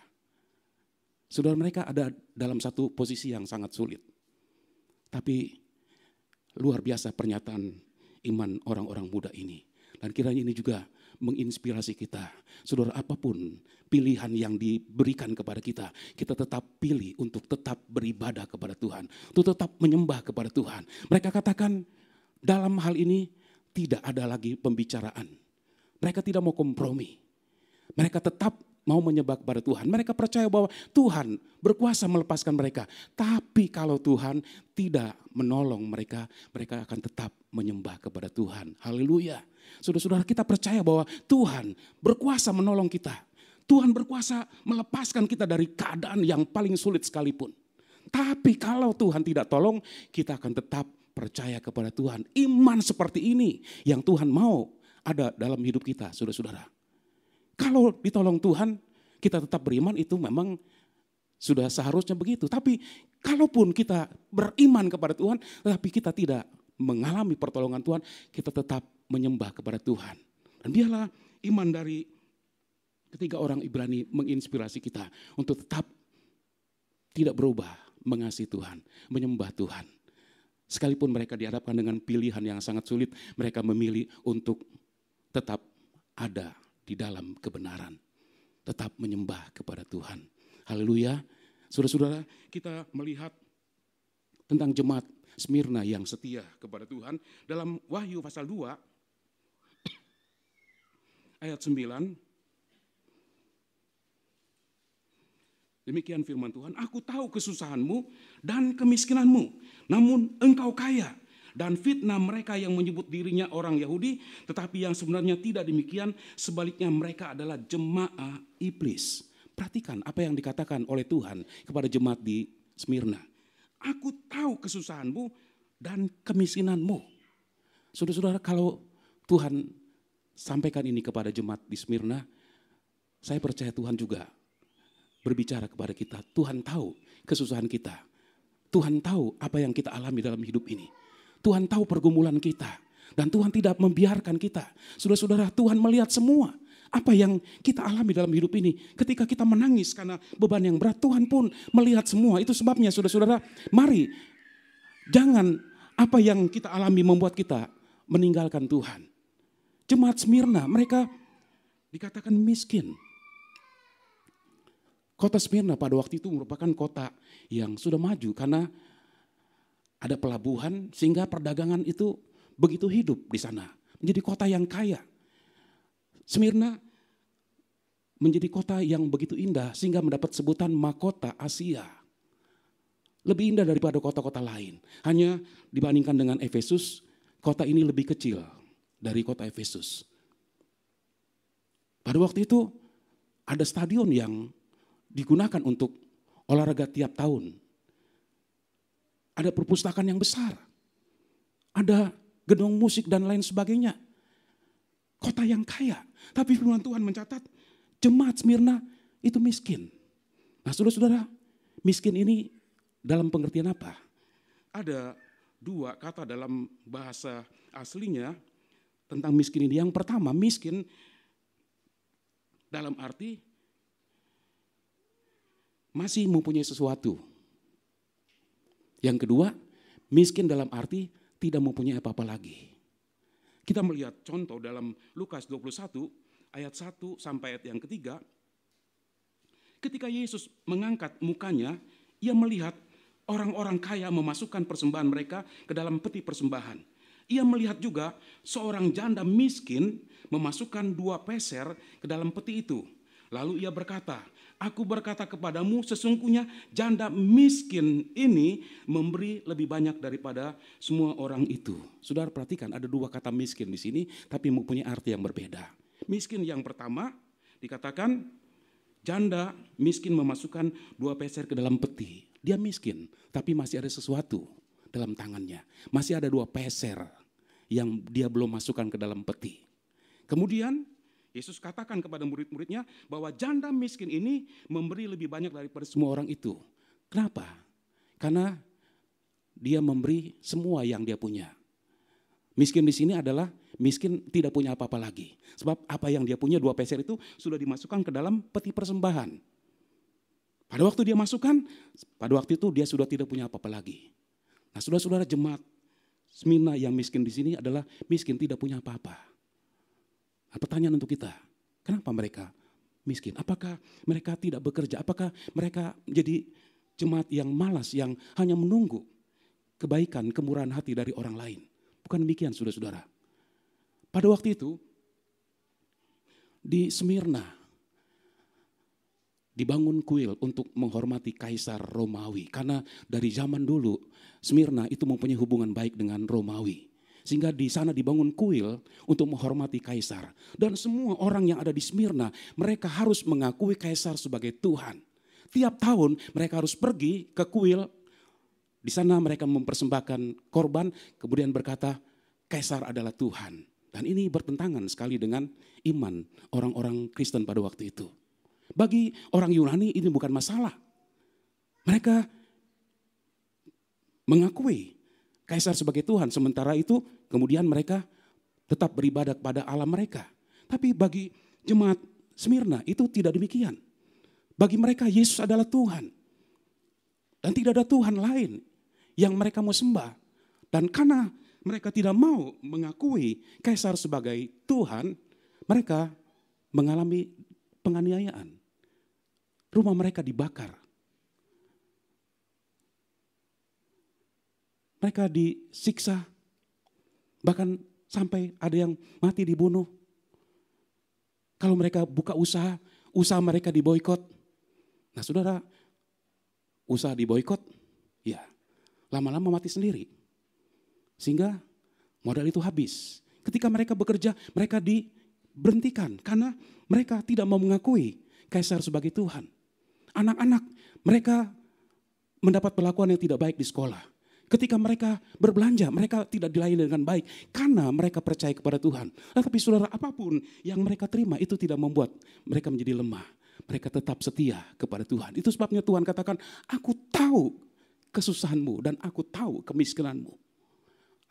Saudara, mereka ada dalam satu posisi yang sangat sulit. Tapi luar biasa pernyataan iman orang-orang muda ini. Dan kiranya ini juga menginspirasi kita. Saudara, apapun pilihan yang diberikan kepada kita, kita tetap pilih untuk tetap beribadah kepada Tuhan, untuk tetap menyembah kepada Tuhan. Mereka katakan dalam hal ini tidak ada lagi pembicaraan. Mereka tidak mau kompromi. Mereka tetap mau menyembah kepada Tuhan. Mereka percaya bahwa Tuhan berkuasa melepaskan mereka. Tapi kalau Tuhan tidak menolong mereka, mereka akan tetap menyembah kepada Tuhan. Haleluya. Saudara-saudara, kita percaya bahwa Tuhan berkuasa menolong kita. Tuhan berkuasa melepaskan kita dari keadaan yang paling sulit sekalipun. Tapi kalau Tuhan tidak tolong, kita akan tetap percaya kepada Tuhan. Iman seperti ini yang Tuhan mau ada dalam hidup kita, saudara-saudara. Kalau ditolong Tuhan, kita tetap beriman, itu memang sudah seharusnya begitu. Tapi kalaupun kita beriman kepada Tuhan, tetapi kita tidak mengalami pertolongan Tuhan, kita tetap menyembah kepada Tuhan. Dan biarlah iman dari ketiga orang Ibrani menginspirasi kita untuk tetap tidak berubah, mengasihi Tuhan, menyembah Tuhan. Sekalipun mereka dihadapkan dengan pilihan yang sangat sulit, mereka memilih untuk tetap ada di dalam kebenaran, tetap menyembah kepada Tuhan. Haleluya. Saudara-saudara, kita melihat tentang jemaat Smyrna yang setia kepada Tuhan dalam Wahyu pasal 2 ayat 9. Demikian firman Tuhan, aku tahu kesusahanmu dan kemiskinanmu, namun engkau kaya. Dan fitnah mereka yang menyebut dirinya orang Yahudi, tetapi yang sebenarnya tidak demikian, sebaliknya mereka adalah jemaah iblis. Perhatikan apa yang dikatakan oleh Tuhan kepada jemaat di Smyrna. Aku tahu kesusahanmu dan kemiskinanmu. Saudara-saudara, kalau Tuhan sampaikan ini kepada jemaat di Smyrna, saya percaya Tuhan juga berbicara kepada kita. Tuhan tahu kesusahan kita. Tuhan tahu apa yang kita alami dalam hidup ini. Tuhan tahu pergumulan kita. Dan Tuhan tidak membiarkan kita. Saudara-saudara, Tuhan melihat semua apa yang kita alami dalam hidup ini. Ketika kita menangis karena beban yang berat, Tuhan pun melihat semua. Itu sebabnya saudara-saudara, mari jangan apa yang kita alami membuat kita meninggalkan Tuhan. Jemaat Smyrna, mereka dikatakan miskin. Kota Smyrna pada waktu itu merupakan kota yang sudah maju karena ada pelabuhan sehingga perdagangan itu begitu hidup di sana. Menjadi kota yang kaya. Smyrna menjadi kota yang begitu indah sehingga mendapat sebutan mahkota Asia. Lebih indah daripada kota-kota lain. Hanya dibandingkan dengan Efesus, kota ini lebih kecil dari kota Efesus. Pada waktu itu ada stadion yang digunakan untuk olahraga tiap tahun. Ada perpustakaan yang besar. Ada gedung musik dan lain sebagainya. Kota yang kaya. Tapi firman Tuhan mencatat jemaat Smyrna itu miskin. Nah saudara-saudara, miskin ini dalam pengertian apa? Ada dua kata dalam bahasa aslinya tentang miskin ini. Yang pertama, miskin dalam arti masih mempunyai sesuatu. Yang kedua, miskin dalam arti tidak mempunyai apa-apa lagi. Kita melihat contoh dalam Lukas 21 ayat 1 sampai ayat yang ketiga. Ketika Yesus mengangkat mukanya, ia melihat orang-orang kaya memasukkan persembahan mereka ke dalam peti persembahan. Ia melihat juga seorang janda miskin memasukkan 2 peser ke dalam peti itu. Lalu ia berkata, aku berkata kepadamu, sesungguhnya janda miskin ini memberi lebih banyak daripada semua orang itu. Saudara perhatikan, ada 2 kata miskin di sini, tapi mempunyai arti yang berbeda. Miskin yang pertama dikatakan janda miskin memasukkan 2 peser ke dalam peti. Dia miskin, tapi masih ada sesuatu dalam tangannya. Masih ada 2 peser yang dia belum masukkan ke dalam peti. Kemudian Yesus katakan kepada murid-muridnya bahwa janda miskin ini memberi lebih banyak daripada semua orang itu. Kenapa? Karena dia memberi semua yang dia punya. Miskin di sini adalah miskin tidak punya apa-apa lagi. Sebab apa yang dia punya 2 peser itu sudah dimasukkan ke dalam peti persembahan. Pada waktu dia masukkan, pada waktu itu dia sudah tidak punya apa-apa lagi. Nah, saudara-saudara, jemaat Smyrna yang miskin di sini adalah miskin tidak punya apa-apa. Nah, pertanyaan untuk kita, kenapa mereka miskin? Apakah mereka tidak bekerja? Apakah mereka menjadi jemaat yang malas, yang hanya menunggu kebaikan, kemurahan hati dari orang lain? Bukan demikian, saudara-saudara. Pada waktu itu, di Smyrna, dibangun kuil untuk menghormati Kaisar Romawi. Karena dari zaman dulu, Smyrna itu mempunyai hubungan baik dengan Romawi. Sehingga di sana dibangun kuil untuk menghormati Kaisar. Dan semua orang yang ada di Smyrna, mereka harus mengakui Kaisar sebagai Tuhan. Tiap tahun mereka harus pergi ke kuil. Di sana mereka mempersembahkan korban, kemudian berkata, Kaisar adalah Tuhan. Dan ini bertentangan sekali dengan iman orang-orang Kristen pada waktu itu. Bagi orang Yunani ini bukan masalah. Mereka mengakui Kaisar sebagai Tuhan. Sementara itu kemudian mereka tetap beribadah kepada Allah mereka. Tapi bagi jemaat Smyrna itu tidak demikian. Bagi mereka Yesus adalah Tuhan. Dan tidak ada Tuhan lain yang mereka mau sembah. Dan karena mereka tidak mau mengakui Kaisar sebagai Tuhan, mereka mengalami penganiayaan. Rumah mereka dibakar. Mereka disiksa. Bahkan sampai ada yang mati dibunuh. Kalau mereka buka usaha mereka diboikot. Nah, saudara, usaha diboikot, ya lama-lama mati sendiri. Sehingga modal itu habis. Ketika mereka bekerja, mereka diberhentikan karena mereka tidak mau mengakui Kaisar sebagai Tuhan. Anak-anak mereka mendapat perlakuan yang tidak baik di sekolah. Ketika mereka berbelanja, mereka tidak dilayani dengan baik karena mereka percaya kepada Tuhan. Tetapi saudara, apapun yang mereka terima itu tidak membuat mereka menjadi lemah. Mereka tetap setia kepada Tuhan. Itu sebabnya Tuhan katakan, aku tahu kesusahanmu dan aku tahu kemiskinanmu.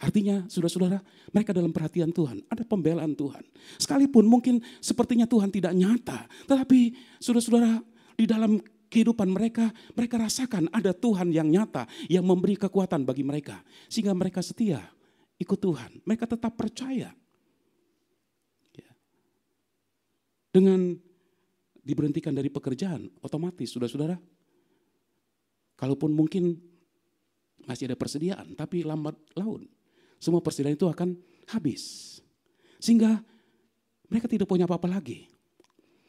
Artinya, saudara-saudara, mereka dalam perhatian Tuhan, ada pembelaan Tuhan. Sekalipun mungkin sepertinya Tuhan tidak nyata, tetapi saudara-saudara, di dalam kehidupan mereka rasakan ada Tuhan yang nyata, yang memberi kekuatan bagi mereka. Sehingga mereka setia ikut Tuhan, mereka tetap percaya. Dengan diberhentikan dari pekerjaan, otomatis saudara-saudara, kalaupun mungkin masih ada persediaan, tapi lambat laun, semua persediaan itu akan habis. Sehingga mereka tidak punya apa-apa lagi.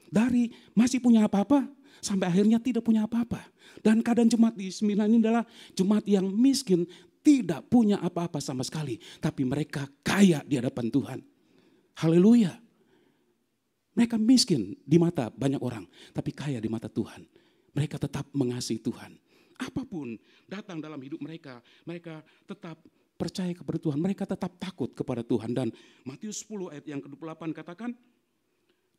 Dari masih punya apa-apa, sampai akhirnya tidak punya apa-apa. Dan keadaan jemaat di Smyrna ini adalah jemaat yang miskin, tidak punya apa-apa sama sekali. Tapi mereka kaya di hadapan Tuhan. Haleluya. Mereka miskin di mata banyak orang, tapi kaya di mata Tuhan. Mereka tetap mengasihi Tuhan. Apapun datang dalam hidup mereka, mereka tetap percaya kepada Tuhan. Mereka tetap takut kepada Tuhan. Dan Matius 10 ayat yang ke-28 katakan,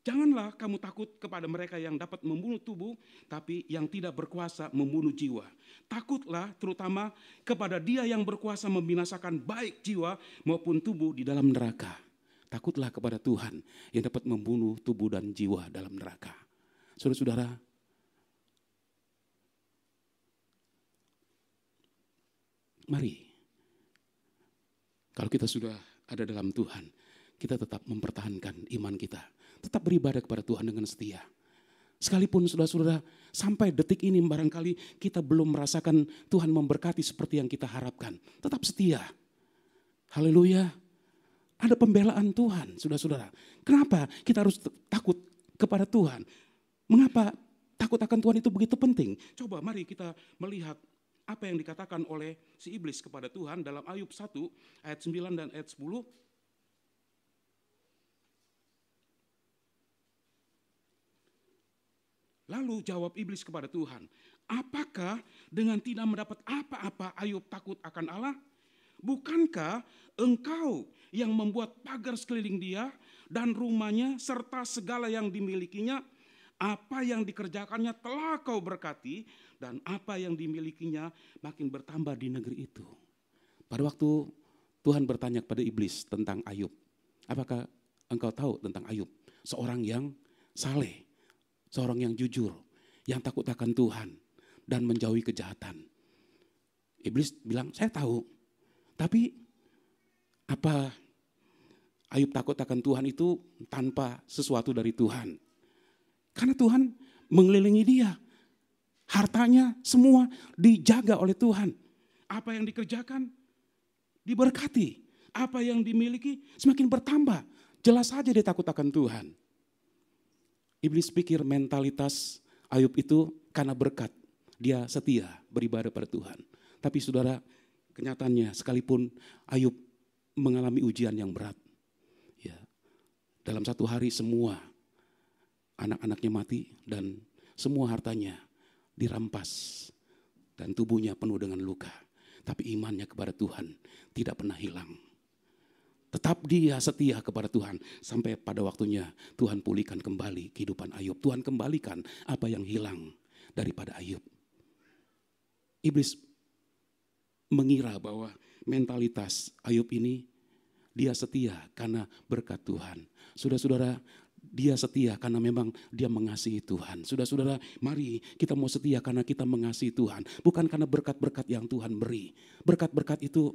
janganlah kamu takut kepada mereka yang dapat membunuh tubuh, tapi yang tidak berkuasa membunuh jiwa. Takutlah terutama kepada Dia yang berkuasa membinasakan baik jiwa maupun tubuh di dalam neraka. Takutlah kepada Tuhan yang dapat membunuh tubuh dan jiwa dalam neraka. Saudara-saudara, mari, kalau kita sudah ada dalam Tuhan, kita tetap mempertahankan iman kita. Tetap beribadah kepada Tuhan dengan setia. Sekalipun saudara-saudara, sampai detik ini barangkali kita belum merasakan Tuhan memberkati seperti yang kita harapkan. Tetap setia. Haleluya. Ada pembelaan Tuhan, saudara-saudara. Kenapa kita harus takut kepada Tuhan? Mengapa takut akan Tuhan itu begitu penting? Coba mari kita melihat apa yang dikatakan oleh si iblis kepada Tuhan dalam Ayub 1 ayat 9 dan ayat 10. Lalu jawab iblis kepada Tuhan, apakah dengan tidak mendapat apa-apa Ayub takut akan Allah? Bukankah engkau yang membuat pagar sekeliling dia dan rumahnya serta segala yang dimilikinya? Apa yang dikerjakannya telah kau berkati dan apa yang dimilikinya makin bertambah di negeri itu. Pada waktu Tuhan bertanya kepada iblis tentang Ayub, apakah engkau tahu tentang Ayub? Seorang yang saleh, seorang yang jujur, yang takut akan Tuhan dan menjauhi kejahatan. Iblis bilang, saya tahu. Tapi apa Ayub takut akan Tuhan itu tanpa sesuatu dari Tuhan? Karena Tuhan mengelilingi dia. Hartanya semua dijaga oleh Tuhan. Apa yang dikerjakan diberkati. Apa yang dimiliki semakin bertambah. Jelas saja dia takut akan Tuhan. Iblis pikir mentalitas Ayub itu karena berkat. Dia setia beribadah pada Tuhan. Tapi saudara, kenyataannya sekalipun Ayub mengalami ujian yang berat. Ya, dalam satu hari semua anak-anaknya mati dan semua hartanya dirampas. Dan tubuhnya penuh dengan luka. Tapi imannya kepada Tuhan tidak pernah hilang. Tetap dia setia kepada Tuhan sampai pada waktunya Tuhan pulihkan kembali kehidupan Ayub. Tuhan kembalikan apa yang hilang daripada Ayub. Iblis mengira bahwa mentalitas Ayub ini dia setia karena berkat Tuhan. Saudara-saudara, dia setia karena memang dia mengasihi Tuhan. Saudara-saudara, mari kita mau setia karena kita mengasihi Tuhan. Bukan karena berkat-berkat yang Tuhan beri. Berkat-berkat itu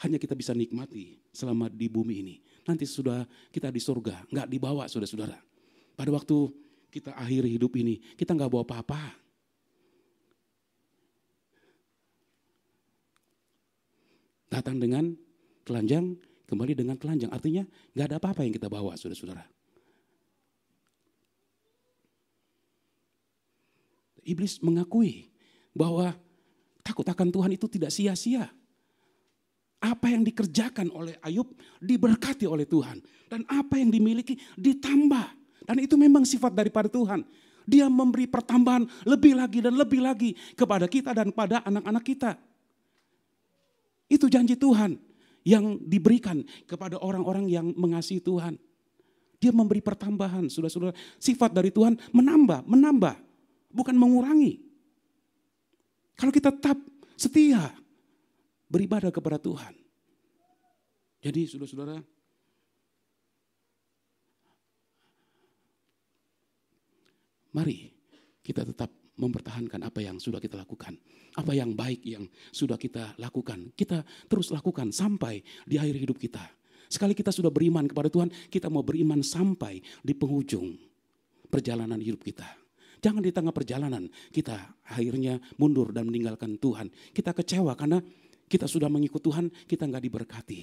hanya kita bisa nikmati selama di bumi ini. Nanti sudah kita di surga, enggak dibawa saudara-saudara. Pada waktu kita akhiri hidup ini, kita enggak bawa apa-apa. Datang dengan telanjang, kembali dengan telanjang. Artinya enggak ada apa-apa yang kita bawa saudara-saudara. Iblis mengakui bahwa takut akan Tuhan itu tidak sia-sia. Apa yang dikerjakan oleh Ayub diberkati oleh Tuhan. Dan apa yang dimiliki ditambah. Dan itu memang sifat daripada Tuhan. Dia memberi pertambahan lebih lagi dan lebih lagi kepada kita dan pada anak-anak kita. Itu janji Tuhan yang diberikan kepada orang-orang yang mengasihi Tuhan. Dia memberi pertambahan, saudara-saudara. Sifat dari Tuhan menambah, bukan mengurangi. Kalau kita tetap setia beribadah kepada Tuhan. Jadi saudara-saudara, mari kita tetap mempertahankan apa yang sudah kita lakukan. Apa yang baik yang sudah kita lakukan. Kita terus lakukan sampai di akhir hidup kita. Sekali kita sudah beriman kepada Tuhan, kita mau beriman sampai di penghujung perjalanan hidup kita. Jangan di tengah perjalanan kita akhirnya mundur dan meninggalkan Tuhan. Kita kecewa karena kita sudah mengikut Tuhan, kita enggak diberkati.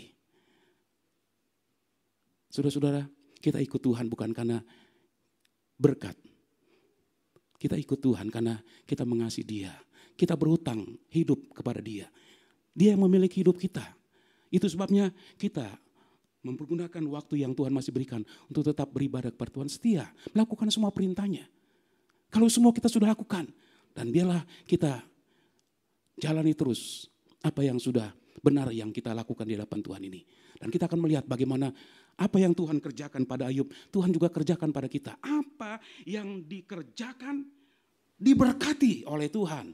Saudara-saudara, kita ikut Tuhan bukan karena berkat. Kita ikut Tuhan karena kita mengasihi Dia. Kita berhutang hidup kepada Dia. Dia yang memiliki hidup kita. Itu sebabnya kita mempergunakan waktu yang Tuhan masih berikan untuk tetap beribadah kepada Tuhan, setia, melakukan semua perintahnya. Kalau semua kita sudah lakukan, dan biarlah kita jalani terus apa yang sudah benar yang kita lakukan di hadapan Tuhan ini. Dan kita akan melihat bagaimana apa yang Tuhan kerjakan pada Ayub, Tuhan juga kerjakan pada kita. Apa yang dikerjakan diberkati oleh Tuhan.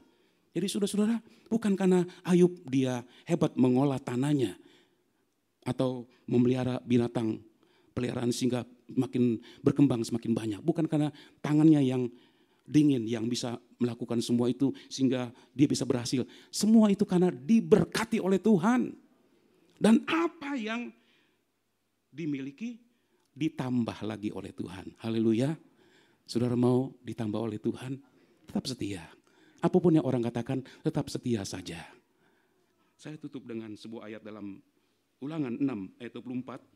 Jadi saudara-saudara, bukan karena Ayub dia hebat mengolah tanahnya atau memelihara binatang peliharaan sehingga makin berkembang semakin banyak. Bukan karena tangannya yang dingin yang bisa melakukan semua itu sehingga dia bisa berhasil. Semua itu karena diberkati oleh Tuhan. Dan apa yang dimiliki ditambah lagi oleh Tuhan. Haleluya. Saudara mau ditambah oleh Tuhan, tetap setia. Apapun yang orang katakan, tetap setia saja. Saya tutup dengan sebuah ayat dalam Ulangan 6 ayat 24.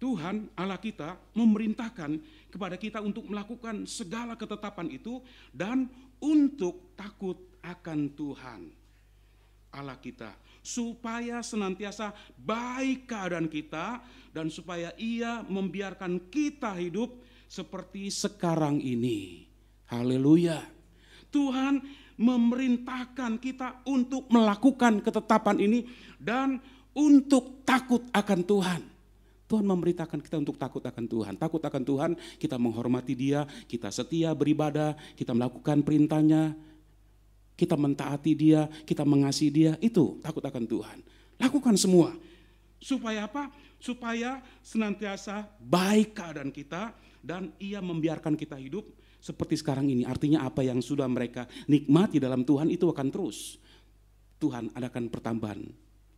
Tuhan Allah kita memerintahkan kepada kita untuk melakukan segala ketetapan itu dan untuk takut akan Tuhan Allah kita, supaya senantiasa baik keadaan kita dan supaya Ia membiarkan kita hidup seperti sekarang ini. Haleluya. Tuhan memerintahkan kita untuk melakukan ketetapan ini dan untuk takut akan Tuhan. Tuhan memerintahkan kita untuk takut akan Tuhan. Takut akan Tuhan, kita menghormati Dia, kita setia beribadah, kita melakukan perintahnya. kita mentaati dia, kita mengasihi dia, itu takut akan Tuhan. Lakukan semua. Supaya apa? Supaya senantiasa baik keadaan kita dan ia membiarkan kita hidup seperti sekarang ini. Artinya apa yang sudah mereka nikmati dalam Tuhan itu akan terus. Tuhan adakan pertambahan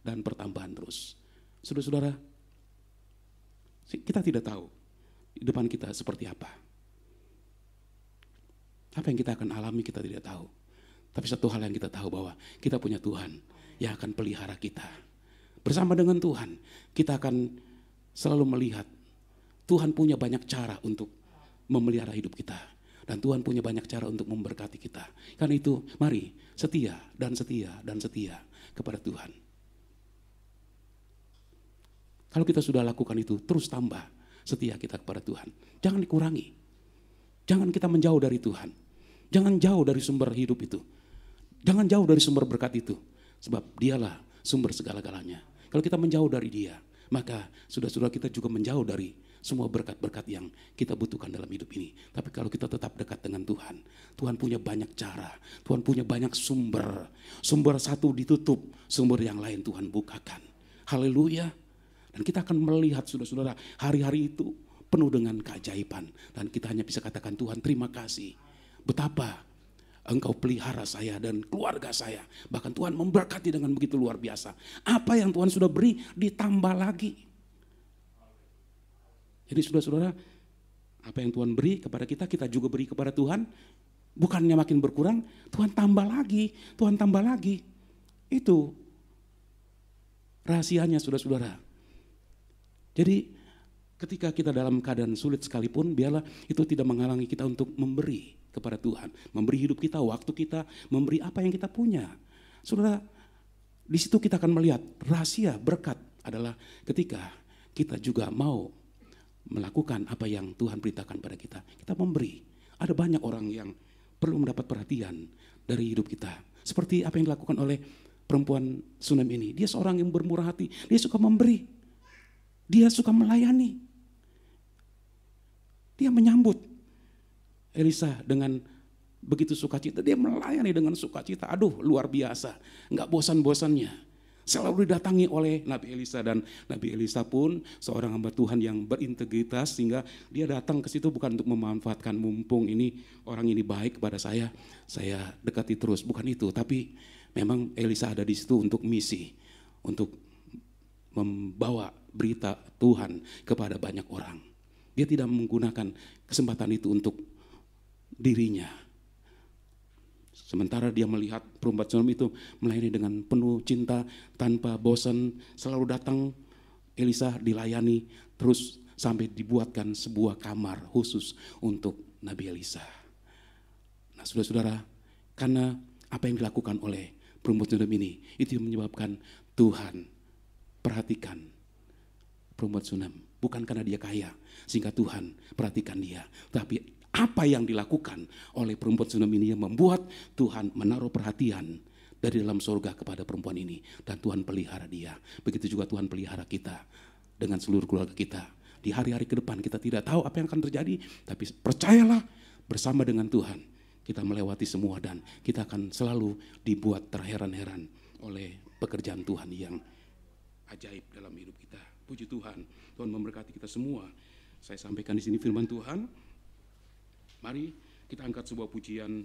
dan pertambahan terus. Saudara-saudara, kita tidak tahu di depan kita seperti apa. Apa yang kita akan alami kita tidak tahu. Tapi satu hal yang kita tahu bahwa kita punya Tuhan yang akan pelihara kita. Bersama dengan Tuhan kita akan selalu melihat Tuhan punya banyak cara untuk memelihara hidup kita. Dan Tuhan punya banyak cara untuk memberkati kita. Karena itu mari setia dan setia dan setia kepada Tuhan. Kalau kita sudah lakukan itu terus tambah setia kita kepada Tuhan. Jangan dikurangi. Jangan kita menjauh dari Tuhan. Jangan jauh dari sumber hidup itu. Jangan jauh dari sumber berkat itu. Sebab dialah sumber segala-galanya. Kalau kita menjauh dari dia, maka saudara-saudara kita juga menjauh dari semua berkat-berkat yang kita butuhkan dalam hidup ini. Tapi kalau kita tetap dekat dengan Tuhan, Tuhan punya banyak cara, Tuhan punya banyak sumber. Sumber satu ditutup, sumber yang lain Tuhan bukakan. Haleluya. Dan kita akan melihat saudara-saudara hari-hari itu penuh dengan keajaiban. Dan kita hanya bisa katakan Tuhan terima kasih. Betapa Engkau pelihara saya dan keluarga saya. Bahkan Tuhan memberkati dengan begitu luar biasa. Apa yang Tuhan sudah beri ditambah lagi. Jadi saudara-saudara, apa yang Tuhan beri kepada kita, kita juga beri kepada Tuhan. Bukannya makin berkurang, Tuhan tambah lagi, Tuhan tambah lagi. Itu rahasianya saudara-saudara. Jadi ketika kita dalam keadaan sulit sekalipun, biarlah itu tidak menghalangi kita untuk memberi kepada Tuhan. Memberi hidup kita, waktu kita, memberi apa yang kita punya. Saudara, di situ kita akan melihat rahasia berkat adalah ketika kita juga mau melakukan apa yang Tuhan beritakan pada kita. Kita memberi. Ada banyak orang yang perlu mendapat perhatian dari hidup kita. Seperti apa yang dilakukan oleh perempuan Sunem ini. Dia seorang yang bermurah hati. Dia suka memberi. Dia suka melayani. Dia menyambut Elisa dengan begitu sukacita. Dia melayani dengan sukacita. Aduh, luar biasa. Enggak bosan-bosannya. Selalu didatangi oleh Nabi Elisa, dan Nabi Elisa pun seorang hamba Tuhan yang berintegritas sehingga dia datang ke situ bukan untuk memanfaatkan mumpung ini orang ini baik kepada saya dekati terus, bukan itu. Tapi memang Elisa ada di situ untuk misi, untuk membawa berita Tuhan kepada banyak orang. Dia tidak menggunakan kesempatan itu untuk dirinya. Sementara dia melihat perempuan Sunem itu melayani dengan penuh cinta, tanpa bosan, selalu datang Elisa dilayani, terus sampai dibuatkan sebuah kamar khusus untuk Nabi Elisa. Nah saudara-saudara, karena apa yang dilakukan oleh perempuan Sunem ini, itu yang menyebabkan Tuhan perhatikan perempuan Sunem. Bukan karena dia kaya, sehingga Tuhan perhatikan dia, tapi apa yang dilakukan oleh perempuan Sunem ini yang membuat Tuhan menaruh perhatian dari dalam surga kepada perempuan ini. Dan Tuhan pelihara dia. Begitu juga Tuhan pelihara kita dengan seluruh keluarga kita. Di hari-hari ke depan kita tidak tahu apa yang akan terjadi. Tapi percayalah, bersama dengan Tuhan kita melewati semua dan kita akan selalu dibuat terheran-heran oleh pekerjaan Tuhan yang ajaib dalam hidup kita. Puji Tuhan, Tuhan memberkati kita semua. Saya sampaikan di sini firman Tuhan. Mari kita angkat sebuah pujian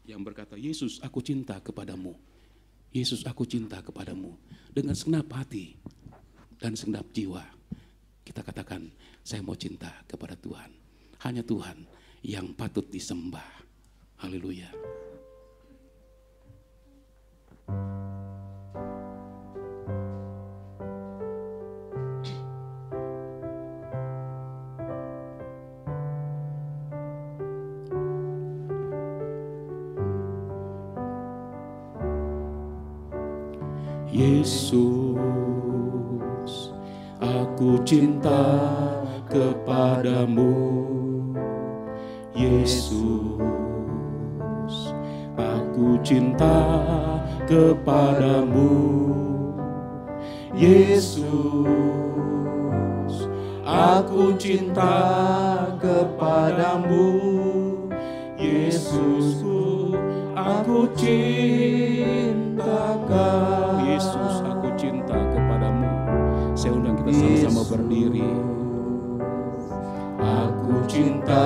yang berkata, Yesus aku cinta kepadamu. Yesus aku cinta kepadamu. Dengan segenap hati dan segenap jiwa. Kita katakan, saya mau cinta kepada Tuhan. Hanya Tuhan yang patut disembah. Haleluya. Yesus, aku cinta kepadamu. Yesus, aku cinta kepadamu. Yesus, aku cinta kepadamu. Yesusku, aku cinta Kau. Yesus, aku cinta kepadamu. Saya undang kita sama-sama berdiri. Aku cinta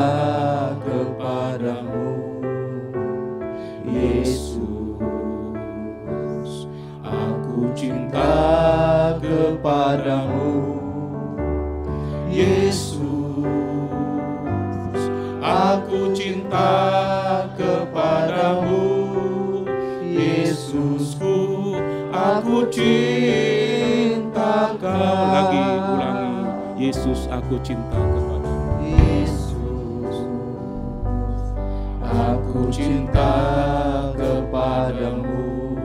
kepadamu, Yesus. Aku cinta kepadamu, Yesus. Aku cinta kepadamu, Yesusku. Aku cinta Kau. Lagi ulangi. Yesus, aku cinta kepadamu. Aku cinta kepadamu,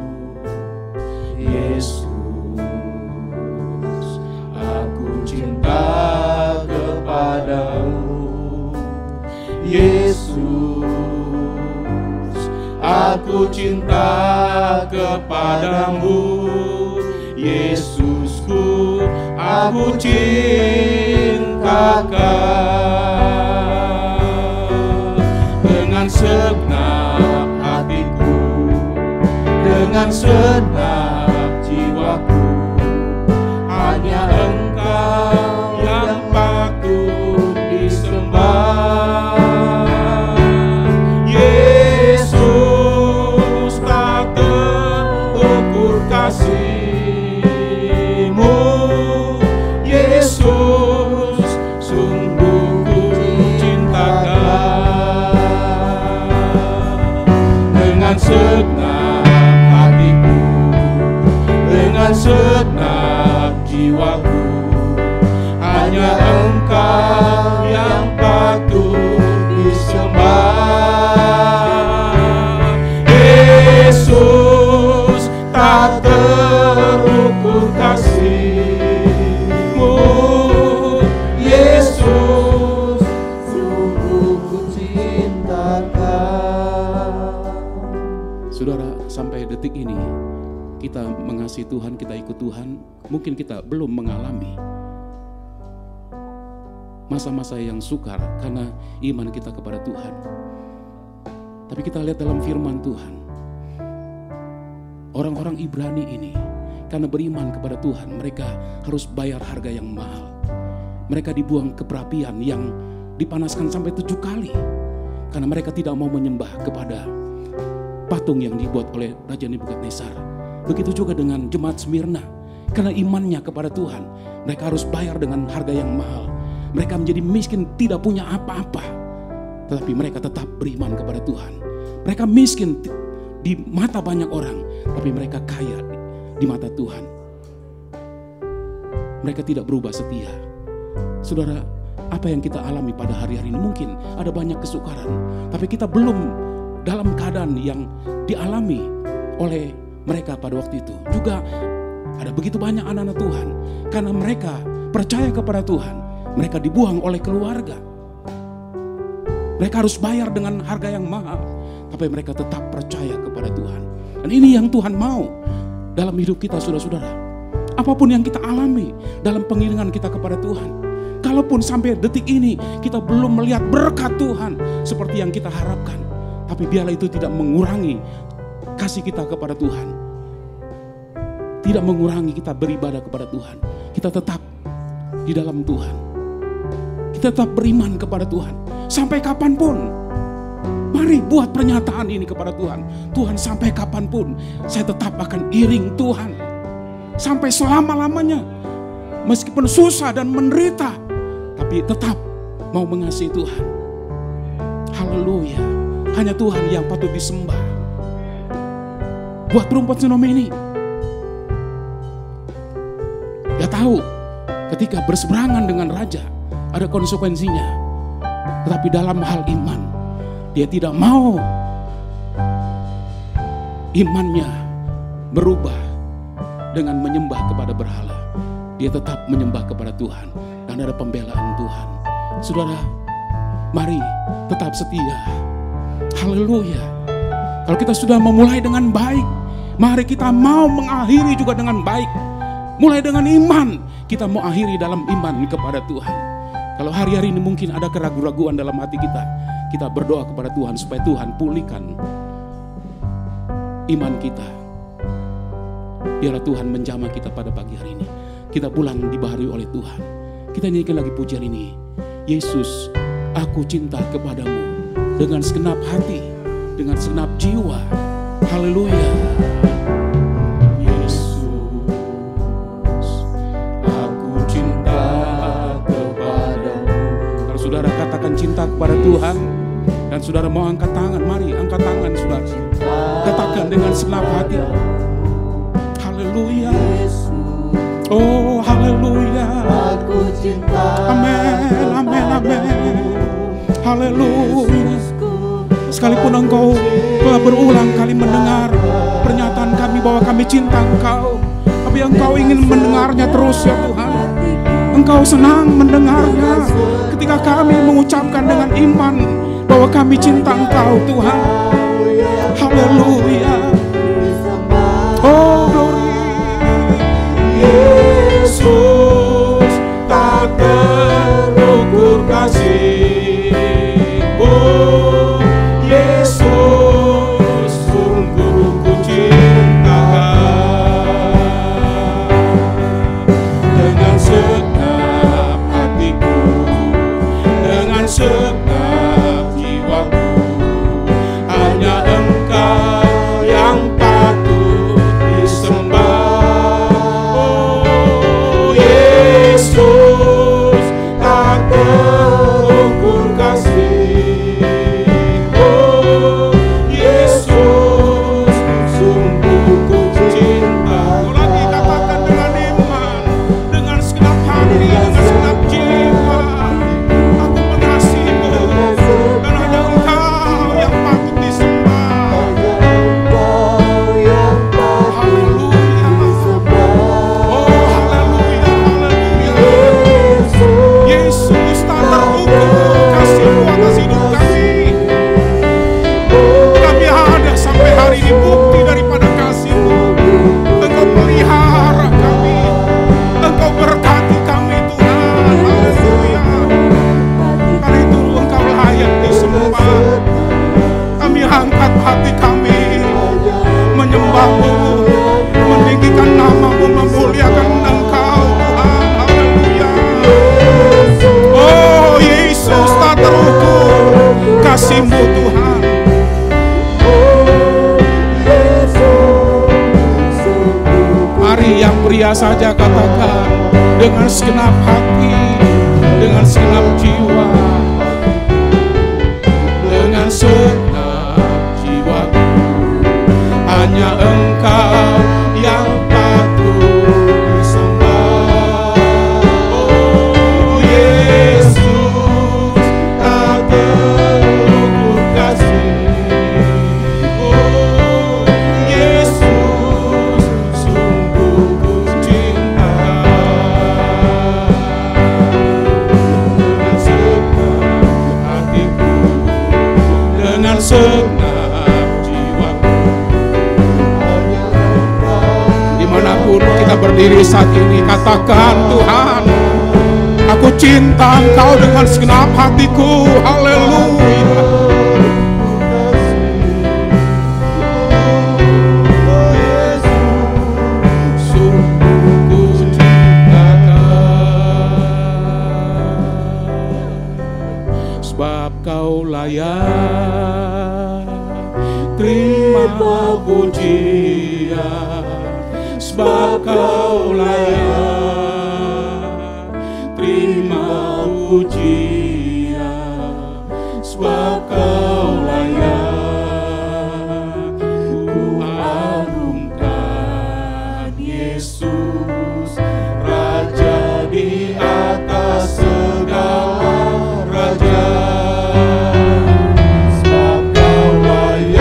Yesus. Aku cinta kepadamu, Yesus. Aku cinta kepadamu, Yesusku. Aku cinta Kau. Dengan segenap hatiku, dengan segenap jiwaku, hanya Engkau yang patut disembah. Yesus, tak terukur kasih-Mu. Yesus, sungguh ku cinta Kau. Dengan segenap hatiku, dengan segenap jiwaku, hanya Engkau yang patut disembah. Yesus, tak terukur kasih-Mu. Yesus, sungguh ku cinta Kau. Saudara, sampai detik ini kita mengasihi Tuhan, kita ikut Tuhan. Mungkin kita belum mengalami masa-masa yang sukar karena iman kita kepada Tuhan. Tapi kita lihat dalam firman Tuhan, orang-orang Ibrani ini karena beriman kepada Tuhan, mereka harus bayar harga yang mahal. Mereka dibuang ke perapian yang dipanaskan sampai 7 kali karena mereka tidak mau menyembah kepada patung yang dibuat oleh Raja Nebukadnezar. Begitu juga dengan jemaat Smyrna, karena imannya kepada Tuhan, mereka harus bayar dengan harga yang mahal. Mereka menjadi miskin, tidak punya apa-apa, tetapi mereka tetap beriman kepada Tuhan. Mereka miskin di mata banyak orang, tapi mereka kaya di mata Tuhan. Mereka tidak berubah setia. Saudara, apa yang kita alami pada hari-hari ini, mungkin ada banyak kesukaran, tapi kita belum dalam keadaan yang dialami oleh mereka pada waktu itu. Juga ada begitu banyak anak-anak Tuhan, karena mereka percaya kepada Tuhan, mereka dibuang oleh keluarga. Mereka harus bayar dengan harga yang mahal, tapi mereka tetap percaya kepada Tuhan. Dan ini yang Tuhan mau dalam hidup kita, saudara-saudara. Apapun yang kita alami dalam pengiringan kita kepada Tuhan, kalaupun sampai detik ini kita belum melihat berkat Tuhan seperti yang kita harapkan, tapi biarlah itu tidak mengurangi kasih kita kepada Tuhan. Tidak mengurangi kita beribadah kepada Tuhan. Kita tetap di dalam Tuhan. Kita tetap beriman kepada Tuhan. Sampai kapanpun. Mari buat pernyataan ini kepada Tuhan. Tuhan, sampai kapanpun saya tetap akan iring Tuhan. Sampai selama-lamanya. Meskipun susah dan menderita, tapi tetap mau mengasihi Tuhan. Haleluya. Hanya Tuhan yang patut disembah. Buat perempuan Shunem ini, dia tahu ketika berseberangan dengan raja ada konsekuensinya. Tetapi dalam hal iman, dia tidak mau imannya berubah dengan menyembah kepada berhala. Dia tetap menyembah kepada Tuhan dan ada pembelaan Tuhan. Saudara, mari tetap setia. Haleluya. Kalau kita sudah memulai dengan baik, mari kita mau mengakhiri juga dengan baik. Mulai dengan iman, kita mau akhiri dalam iman kepada Tuhan. Kalau hari-hari ini mungkin ada keraguan-raguan dalam hati kita, kita berdoa kepada Tuhan supaya Tuhan pulihkan iman kita. Biarlah Tuhan menjamah kita pada pagi hari ini. Kita pulang dibaharui oleh Tuhan. Kita nyanyikan lagi pujian ini. Yesus, aku cinta kepadamu dengan segenap hati, dengan segenap jiwa. Haleluya. Yesus, aku cinta kepadamu. Kalau saudara katakan cinta kepada Tuhan, dan saudara mau angkat tangan, mari angkat tangan saudara. Katakan dengan segenap hati. Haleluya. Oh haleluya. Aku cinta. Amin, amin, amin. Haleluya. Sekalipun engkau telah berulang kali mendengar pernyataan kami bahwa kami cinta engkau, tapi engkau ingin mendengarnya terus ya Tuhan. Engkau senang mendengarnya ketika kami mengucapkan dengan iman bahwa kami cinta engkau Tuhan. Haleluya. Oh glory. Yesus tak terukur kasih-Mu. Yesus sungguh ku cintakan dengan segenap hatiku, dengan segenap jiwaku. Hanya Engkau yang patut disembah. Oh Yesus tak terukur kasih. Oh Yesus sungguh ku cinta. Lagi katakan dengan iman, dengan segenap hati, dengan segenap jiwa. Aku mengasihimu dan hanya Engkau yang patut disembah. Haleluya. Oh haleluya, haleluya. Yesus tak terukur kasih-Mu atas hidup kami. Kami ada sampai hari ini bukti daripada kasih-Mu. Engkau pelihara kami, Engkau berkati kami Tuhan. Haleluya. Karena itu Engkau layak disembah. Kami angkat hati kami menyembah-Mu, meninggikan nama-Mu, memuliakan Engkau Tuhan. Haleluya. Oh Yesus tak terukur kasih-Mu Tuhan. Mari yang pria saja katakan dengan segenap hati, dengan segenap jiwa, dengan segenap jiwaku. Hanya Engkau yang patut disembah. Oh Yesus tak terukur kasih. Oh Yesus sungguh ku cinta. Dengan segenap hatiku, dengan segenap jiwaku. Dimanapun kita berdiri saat ini, katakan Tuhan, aku cinta Engkau dengan segenap hatiku. Haleluya. Sungguh ku cintakan, sebab Kau layak terima pujian. Sebab Kau layak terima pujian. Sebab Kau layak ku agungkan Yesus, Raja di atas segala raja. Sebab Kau layak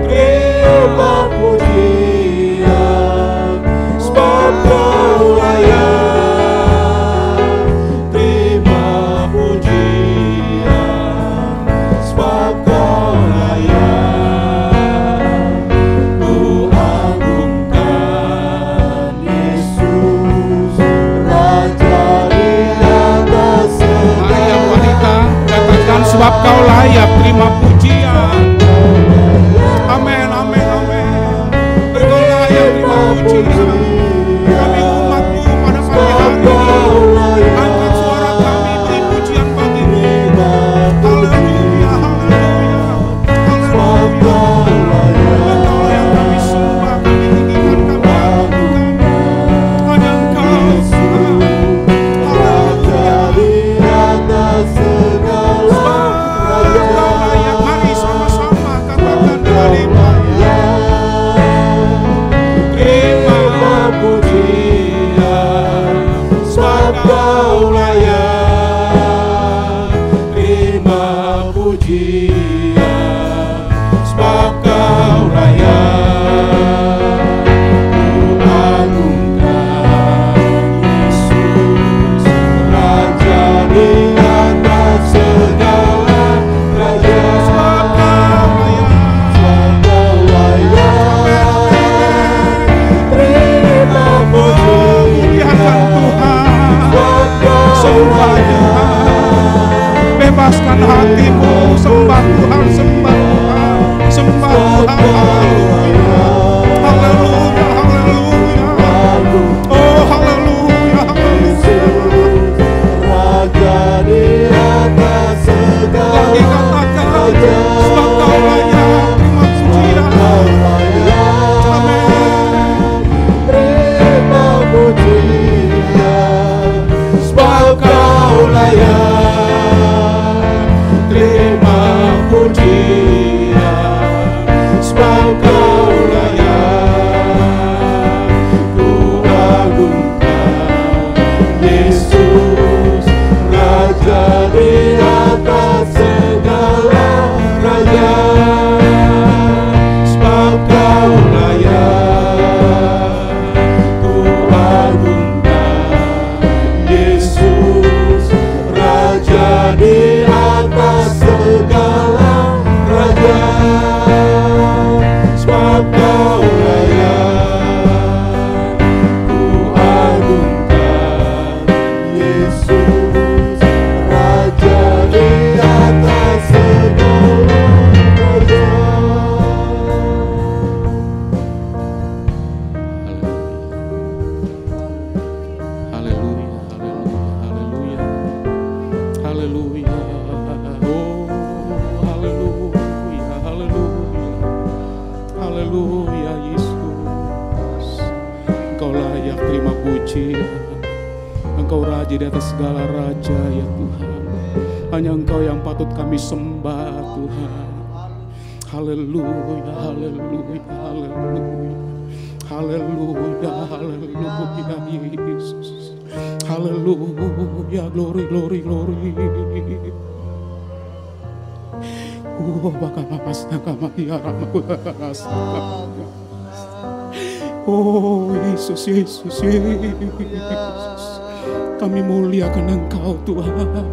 terima pujian. Sebab Kau layak terima pujian. Sebab Kau layak ku agungkan Yesus, Raja di atas segala. Mari yang wanita katakan, sebab Kau layak terima pujian. hambanya. Bebaskan hatimu, sembah Tuhan, sembah Tuhan, sembah Tuhan. Haleluya, haleluya, haleluya. Oh haleluya, haleluya. Raja di atas segala Lagi katakan, raja, sebab Kau layak terima pujian. Amin. terima pujian, sebab Kau layak terima pujian, sebab Kau layak ku agungkan Yesus, Raja di atas segala raja, sebab Kau layak ku agungkan Yesus, Raja di atas segala raja, sebab Kau layak ku agungkan Yesus, Raja di atas segala raja. Haleluya, haleluya, haleluya, haleluya. Oh, haleluya, haleluya, haleluya Yesus. Engkau layak terima pujian. Engkau raja di atas segala raja ya Tuhan. Hanya Engkau yang patut kami sembah Tuhan. Haleluya, haleluya, haleluya. Haleluya, haleluya Yesus. Haleluya, glory, glory, glory. Oh Yesus, Yesus, Yesus. Kami muliakan Engkau Tuhan.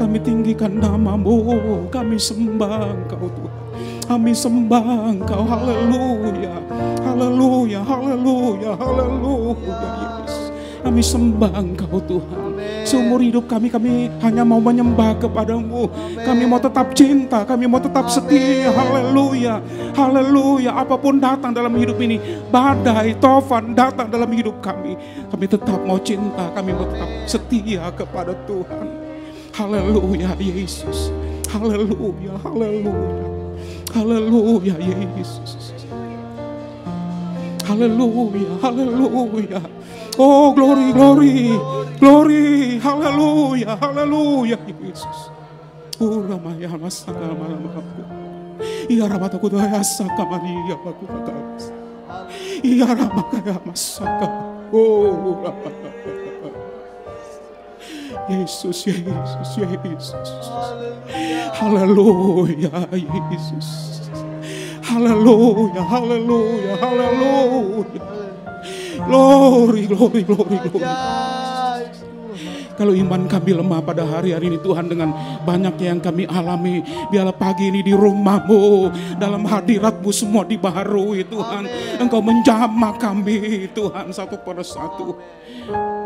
Kami tinggikan nama-Mu. Kami sembah Engkau Tuhan. Kami sembah Engkau. Haleluya, haleluya, haleluya, haleluya Yesus. Kami sembah Engkau Tuhan. Seumur hidup kami hanya mau menyembah kepada-Mu. Kami mau tetap cinta, kami mau tetap setia. Haleluya, haleluya. Apapun datang dalam hidup ini, badai, tofan datang dalam hidup kami tetap mau cinta, kami mau tetap setia kepada Tuhan. Haleluya Yesus. Haleluya, haleluya. Haleluya Yesus. Haleluya, haleluya. Oh glory, glory, glory. Haleluya, haleluya Yesus. Uramaya masaka malam aku. Iya ramataku tuh ya saka Maria aku kakas. Iya ramakaya masaka. Oh ramaya. Yesus, Yesus, Yesus. Haleluya Yesus. Haleluya, haleluya, haleluya. Glory, glory, glory, glory. Kalau iman kami lemah pada hari-hari ini Tuhan, dengan banyaknya yang kami alami, biarlah pagi ini di rumah-Mu, dalam hadirat-Mu semua dibaharui Tuhan. Engkau menjamah kami Tuhan satu per satu.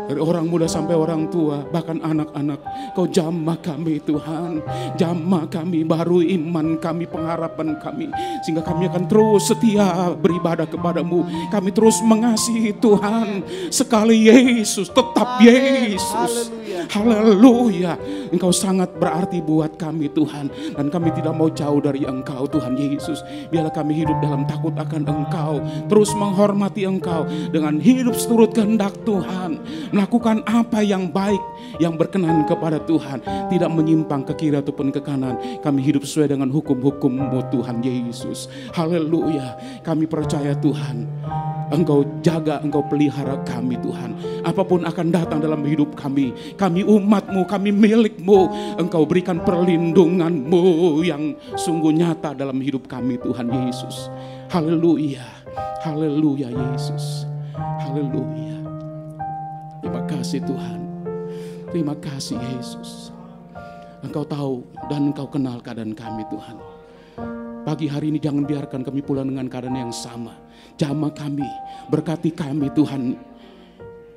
Dari orang muda sampai orang tua, bahkan anak-anak, Kau jamah kami Tuhan. Jamah kami, baru iman kami, pengharapan kami. Sehingga kami akan terus setia beribadah kepada-Mu. Kami terus mengasihi Tuhan. Sekali Yesus, tetap Yesus. Haleluya. Engkau sangat berarti buat kami Tuhan. Dan kami tidak mau jauh dari Engkau Tuhan Yesus. Biarlah kami hidup dalam takut akan Engkau. Terus menghormati Engkau dengan hidup seturut kehendak Tuhan. Melakukan apa yang baik, yang berkenan kepada Tuhan. Tidak menyimpang ke kiri ataupun ke kanan. Kami hidup sesuai dengan hukum-hukum-Mu Tuhan Yesus. Haleluya. Kami percaya Tuhan, Engkau jaga, Engkau pelihara kami Tuhan. Apapun akan datang dalam hidup kami. Kami umat-Mu, kami milik-Mu. Engkau berikan perlindungan-Mu yang sungguh nyata dalam hidup kami Tuhan Yesus. Haleluya. Haleluya Yesus. Haleluya. Terima kasih Tuhan. Terima kasih Yesus. Engkau tahu dan Engkau kenal keadaan kami Tuhan. Pagi hari ini jangan biarkan kami pulang dengan keadaan yang sama. Jamah kami, berkati kami Tuhan.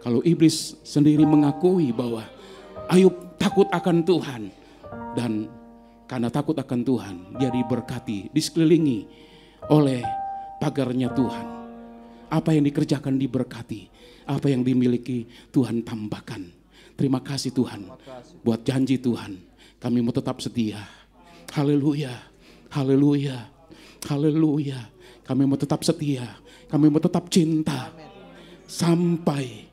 Kalau iblis sendiri mengakui bahwa Ayub takut akan Tuhan. Dan karena takut akan Tuhan, dia diberkati, disekelilingi oleh pagarnya Tuhan. Apa yang dikerjakan diberkati, apa yang dimiliki Tuhan tambahkan. Terima kasih Tuhan buat janji Tuhan. Kami mau tetap setia. Haleluya, haleluya, haleluya. Kami mau tetap setia, kami mau tetap cinta sampai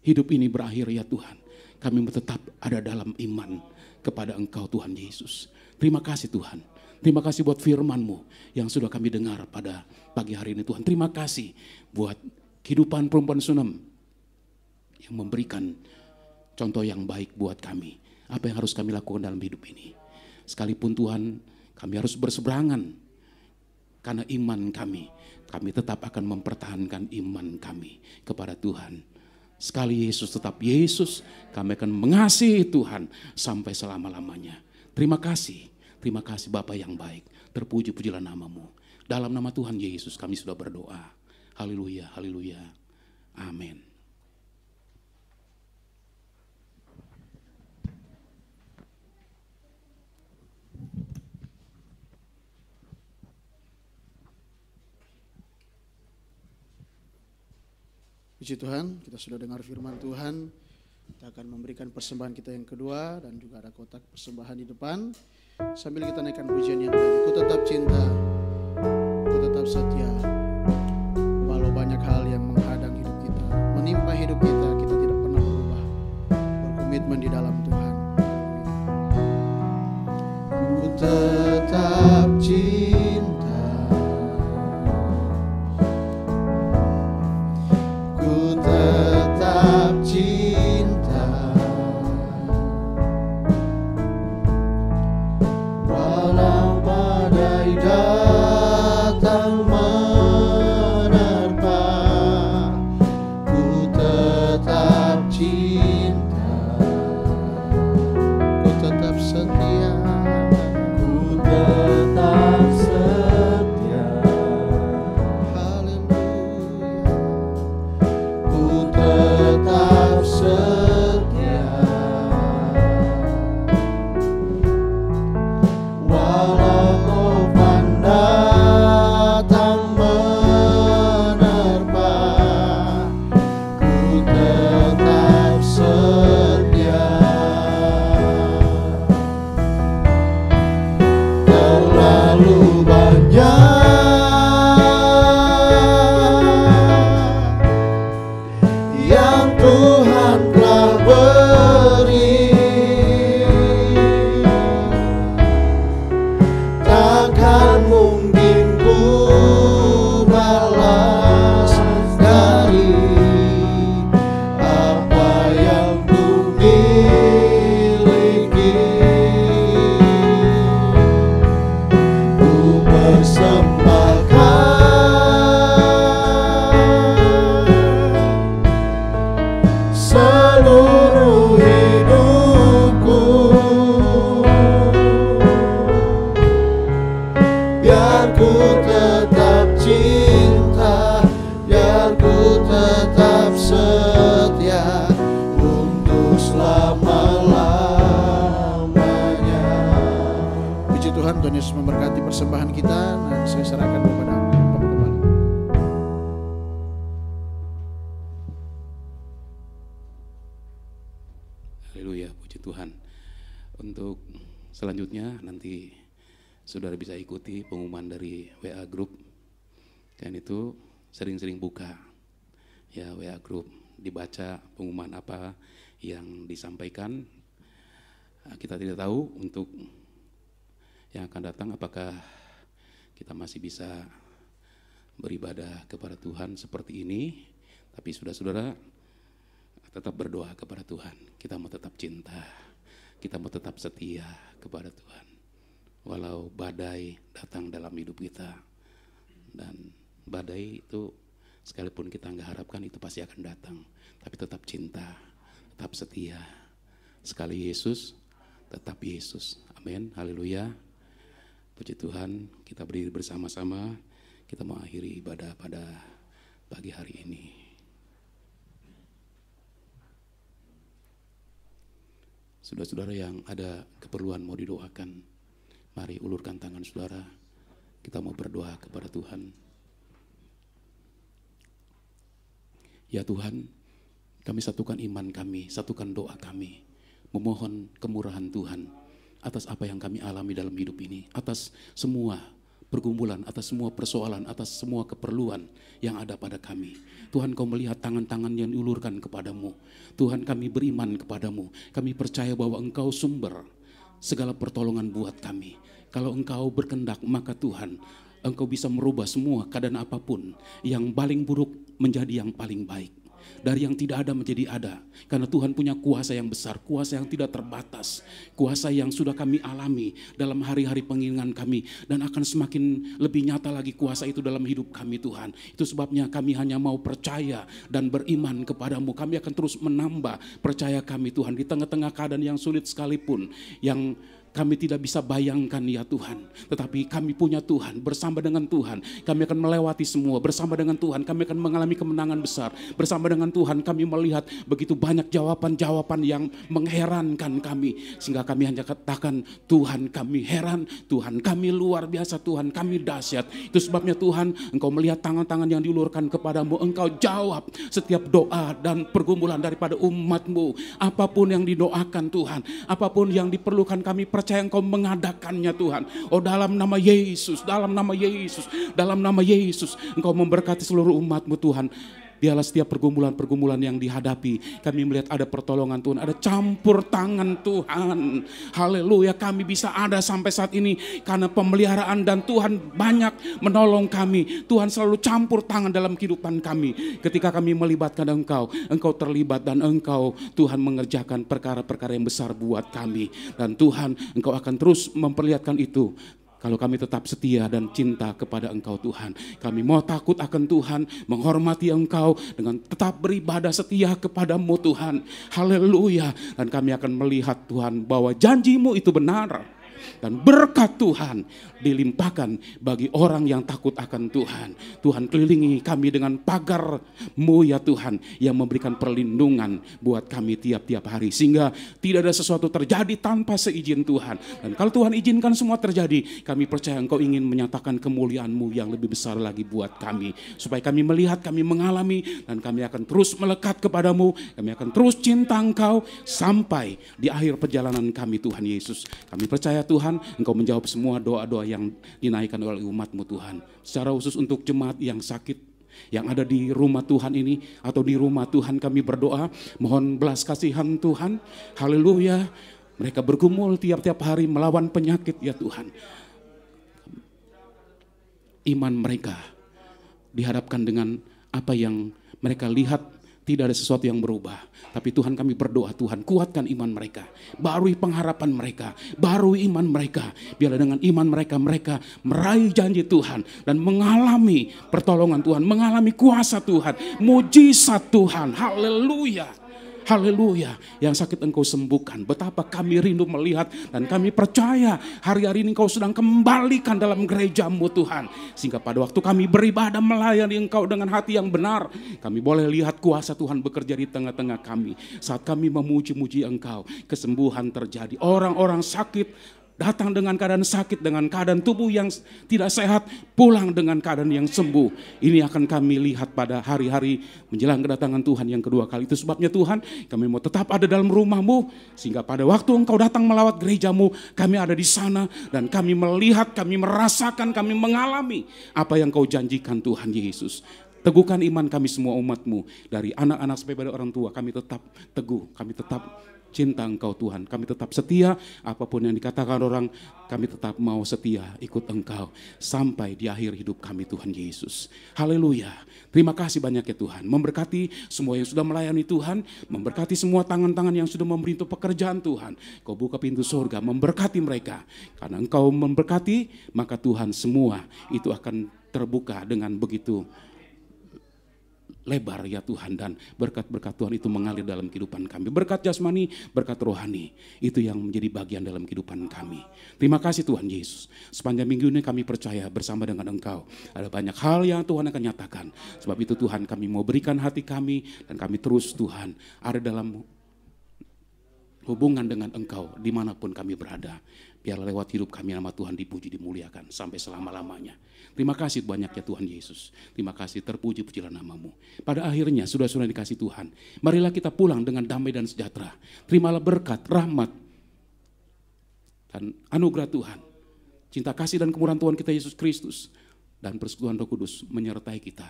hidup ini berakhir ya Tuhan. Kami mau tetap ada dalam iman kepada Engkau Tuhan Yesus. Terima kasih Tuhan. Terima kasih buat firman-Mu yang sudah kami dengar pada pagi hari ini Tuhan. Terima kasih buat kehidupan perempuan Sunem yang memberikan contoh yang baik buat kami. Apa yang harus kami lakukan dalam hidup ini. Sekalipun Tuhan kami harus berseberangan karena iman kami. Kami tetap akan mempertahankan iman kami kepada Tuhan. Sekali Yesus tetap Yesus, kami akan mengasihi Tuhan sampai selama-lamanya. Terima kasih Bapa yang baik. Terpuji-pujilah nama-Mu. Dalam nama Tuhan Yesus kami sudah berdoa. Haleluya, haleluya. Amin. Puji Tuhan, kita sudah dengar firman Tuhan. Kita akan memberikan persembahan kita yang kedua dan juga ada kotak persembahan di depan. Sambil kita naikkan pujian yang tadi. Ku tetap cinta, ku tetap setia. Walau banyak hal yang menghadang hidup kita, menimpa hidup kita, kita tidak pernah berubah. Berkomitmen di dalam Tuhan. Ku tetap cinta, ku tetap cinta, walau badai datang menerpa. Ku tetap cinta, ku tetap setia, ku tetap setia. Haleluya. Ku tetap setia, walau topan datang menerpa. Ku tetap setia. Terlalu banyak yang Tuhan telah beri, takkan mungkin ku balas dari apa yang ku miliki. Ku persembahkan seluruh hidupku, biar ku tetap cinta, biar ku tetap setia untuk selama-lamanya. Puji Tuhan, Tuhan Yesus memberkati persembahan kita dan saya serahkan kepada Bapak Gembala. Haleluya, puji Tuhan. Untuk selanjutnya nanti saudara bisa ikuti pengumuman dari WA Group. Dan itu sering-sering buka ya WA Group, dibaca pengumuman apa yang disampaikan. Kita tidak tahu untuk yang akan datang apakah kita masih bisa beribadah kepada Tuhan seperti ini. Tapi saudara-saudara tetap berdoa kepada Tuhan. Kita mau tetap cinta, kita mau tetap setia kepada Tuhan. Walau badai datang dalam hidup kita. Dan badai itu sekalipun kita nggak harapkan itu pasti akan datang. Tapi tetap cinta, tetap setia. Sekali Yesus, tetap Yesus. Amin, haleluya. Puji Tuhan, kita berdiri bersama-sama. Kita mengakhiri ibadah pada pagi hari ini. Saudara-saudara yang ada keperluan mau didoakan, mari ulurkan tangan saudara. Kita mau berdoa kepada Tuhan. Ya Tuhan, kami satukan iman kami, satukan doa kami. Memohon kemurahan Tuhan atas apa yang kami alami dalam hidup ini. Atas semua pergumulan, atas semua persoalan, atas semua keperluan yang ada pada kami. Tuhan, Kau melihat tangan-tangan yang diulurkan kepadamu. Tuhan, kami beriman kepadamu. Kami percaya bahwa Engkau sumber segala pertolongan buat kami. Kalau Engkau berkehendak, maka Tuhan, Engkau bisa merubah semua keadaan apapun yang paling buruk menjadi yang paling baik. Dari yang tidak ada menjadi ada. Karena Tuhan punya kuasa yang besar, kuasa yang tidak terbatas. Kuasa yang sudah kami alami dalam hari-hari penginginan kami. Dan akan semakin lebih nyata lagi kuasa itu dalam hidup kami Tuhan. Itu sebabnya kami hanya mau percaya dan beriman kepadamu. Kami akan terus menambah percaya kami Tuhan. Di tengah-tengah keadaan yang sulit sekalipun, yang kami tidak bisa bayangkan ya Tuhan. Tetapi kami punya Tuhan, bersama dengan Tuhan kami akan melewati semua. Bersama dengan Tuhan kami akan mengalami kemenangan besar. Bersama dengan Tuhan kami melihat begitu banyak jawaban-jawaban yang mengherankan kami. Sehingga kami hanya katakan, Tuhan kami heran, Tuhan kami luar biasa, Tuhan kami dahsyat. Itu sebabnya Tuhan, Engkau melihat tangan-tangan yang diulurkan kepadamu. Engkau jawab setiap doa dan pergumulan daripada umat-Mu. Apapun yang didoakan Tuhan, apapun yang diperlukan, kami percaya Engkau mengadakannya Tuhan. Oh, dalam nama Yesus, dalam nama Yesus, dalam nama Yesus, Engkau memberkati seluruh umat-Mu Tuhan. Biarlah setiap pergumulan-pergumulan yang dihadapi, kami melihat ada pertolongan Tuhan, ada campur tangan Tuhan. Haleluya, kami bisa ada sampai saat ini karena pemeliharaan dan Tuhan banyak menolong kami. Tuhan selalu campur tangan dalam kehidupan kami. Ketika kami melibatkan Engkau, Engkau terlibat dan Engkau Tuhan mengerjakan perkara-perkara yang besar buat kami. Dan Tuhan, Engkau akan terus memperlihatkan itu. Kalau kami tetap setia dan cinta kepada Engkau Tuhan. Kami mau takut akan Tuhan, menghormati Engkau dengan tetap beribadah setia kepadamu Tuhan. Haleluya. Dan kami akan melihat Tuhan bahwa janji-Mu itu benar. Dan berkat Tuhan dilimpahkan bagi orang yang takut akan Tuhan. Tuhan kelilingi kami dengan pagar-Mu ya Tuhan, yang memberikan perlindungan buat kami tiap-tiap hari. Sehingga tidak ada sesuatu terjadi tanpa seizin Tuhan. Dan kalau Tuhan izinkan semua terjadi, kami percaya Engkau ingin menyatakan kemuliaan-Mu yang lebih besar lagi buat kami. Supaya kami melihat, kami mengalami, dan kami akan terus melekat kepadamu. Kami akan terus cinta Engkau sampai di akhir perjalanan kami Tuhan Yesus. Kami percaya Tuhan, Engkau menjawab semua doa-doa yang dinaikkan oleh umat-Mu Tuhan. Secara khusus untuk jemaat yang sakit, yang ada di rumah Tuhan ini, atau di rumah Tuhan kami berdoa, mohon belas kasihan Tuhan. Haleluya. Mereka bergumul tiap-tiap hari melawan penyakit ya Tuhan. Iman mereka dihadapkan dengan apa yang mereka lihat, tidak ada sesuatu yang berubah. Tapi Tuhan, kami berdoa, Tuhan kuatkan iman mereka. Barui pengharapan mereka. Barui iman mereka. Biarlah dengan iman mereka, mereka meraih janji Tuhan. Dan mengalami pertolongan Tuhan. Mengalami kuasa Tuhan. Mujizat Tuhan. Haleluya. Haleluya. Yang sakit Engkau sembuhkan. Betapa kami rindu melihat dan kami percaya hari-hari ini Engkau sedang kembalikan dalam gereja-Mu Tuhan. Sehingga pada waktu kami beribadah melayani Engkau dengan hati yang benar, kami boleh lihat kuasa Tuhan bekerja di tengah-tengah kami. Saat kami memuji-muji Engkau, kesembuhan terjadi. Orang-orang sakit datang dengan keadaan sakit, dengan keadaan tubuh yang tidak sehat, pulang dengan keadaan yang sembuh. Ini akan kami lihat pada hari-hari menjelang kedatangan Tuhan yang kedua kali. Itu sebabnya Tuhan, kami mau tetap ada dalam rumah-Mu, sehingga pada waktu Engkau datang melawat gereja-Mu, kami ada di sana, dan kami melihat, kami merasakan, kami mengalami apa yang Kau janjikan Tuhan Yesus. Teguhkan iman kami semua umat-Mu, dari anak-anak sampai pada orang tua, kami tetap teguh, kami tetap cinta Engkau Tuhan. Kami tetap setia, apapun yang dikatakan orang, kami tetap mau setia ikut Engkau sampai di akhir hidup kami Tuhan Yesus. Haleluya. Terima kasih banyak ya Tuhan. Memberkati semua yang sudah melayani Tuhan, memberkati semua tangan-tangan yang sudah memberi untuk pekerjaan Tuhan. Kau buka pintu surga, memberkati mereka. Karena Engkau memberkati, maka Tuhan semua itu akan terbuka dengan begitu lebar ya Tuhan, dan berkat-berkat Tuhan itu mengalir dalam kehidupan kami. Berkat jasmani, berkat rohani, itu yang menjadi bagian dalam kehidupan kami. Terima kasih Tuhan Yesus. Sepanjang minggu ini kami percaya bersama dengan Engkau ada banyak hal yang Tuhan akan nyatakan. Sebab itu Tuhan, kami mau berikan hati kami, dan kami terus Tuhan ada dalam hubungan dengan Engkau dimanapun kami berada. Biarlah lewat hidup kami nama Tuhan dipuji, dimuliakan sampai selama-lamanya. Terima kasih banyak ya Tuhan Yesus. Terima kasih, terpuji-pujilah nama-Mu. Pada akhirnya saudara-saudara dikasih Tuhan, marilah kita pulang dengan damai dan sejahtera. Terimalah berkat, rahmat, dan anugerah Tuhan. Cinta kasih dan kemurahan Tuhan kita Yesus Kristus dan persekutuan Roh Kudus menyertai kita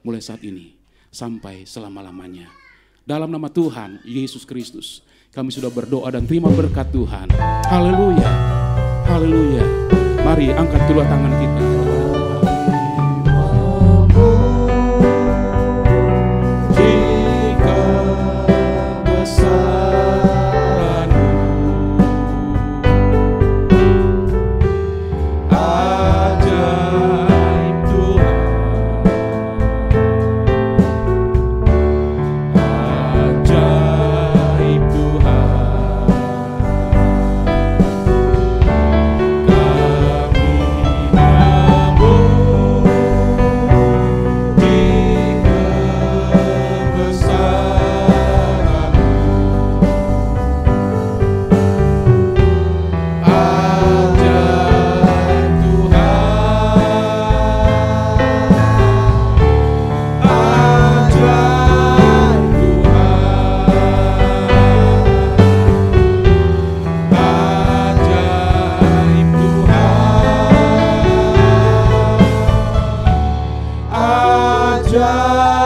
mulai saat ini sampai selama-lamanya. Dalam nama Tuhan Yesus Kristus kami sudah berdoa dan terima berkat Tuhan. Haleluya, haleluya. Mari angkat kedua tangan kita. Ajaib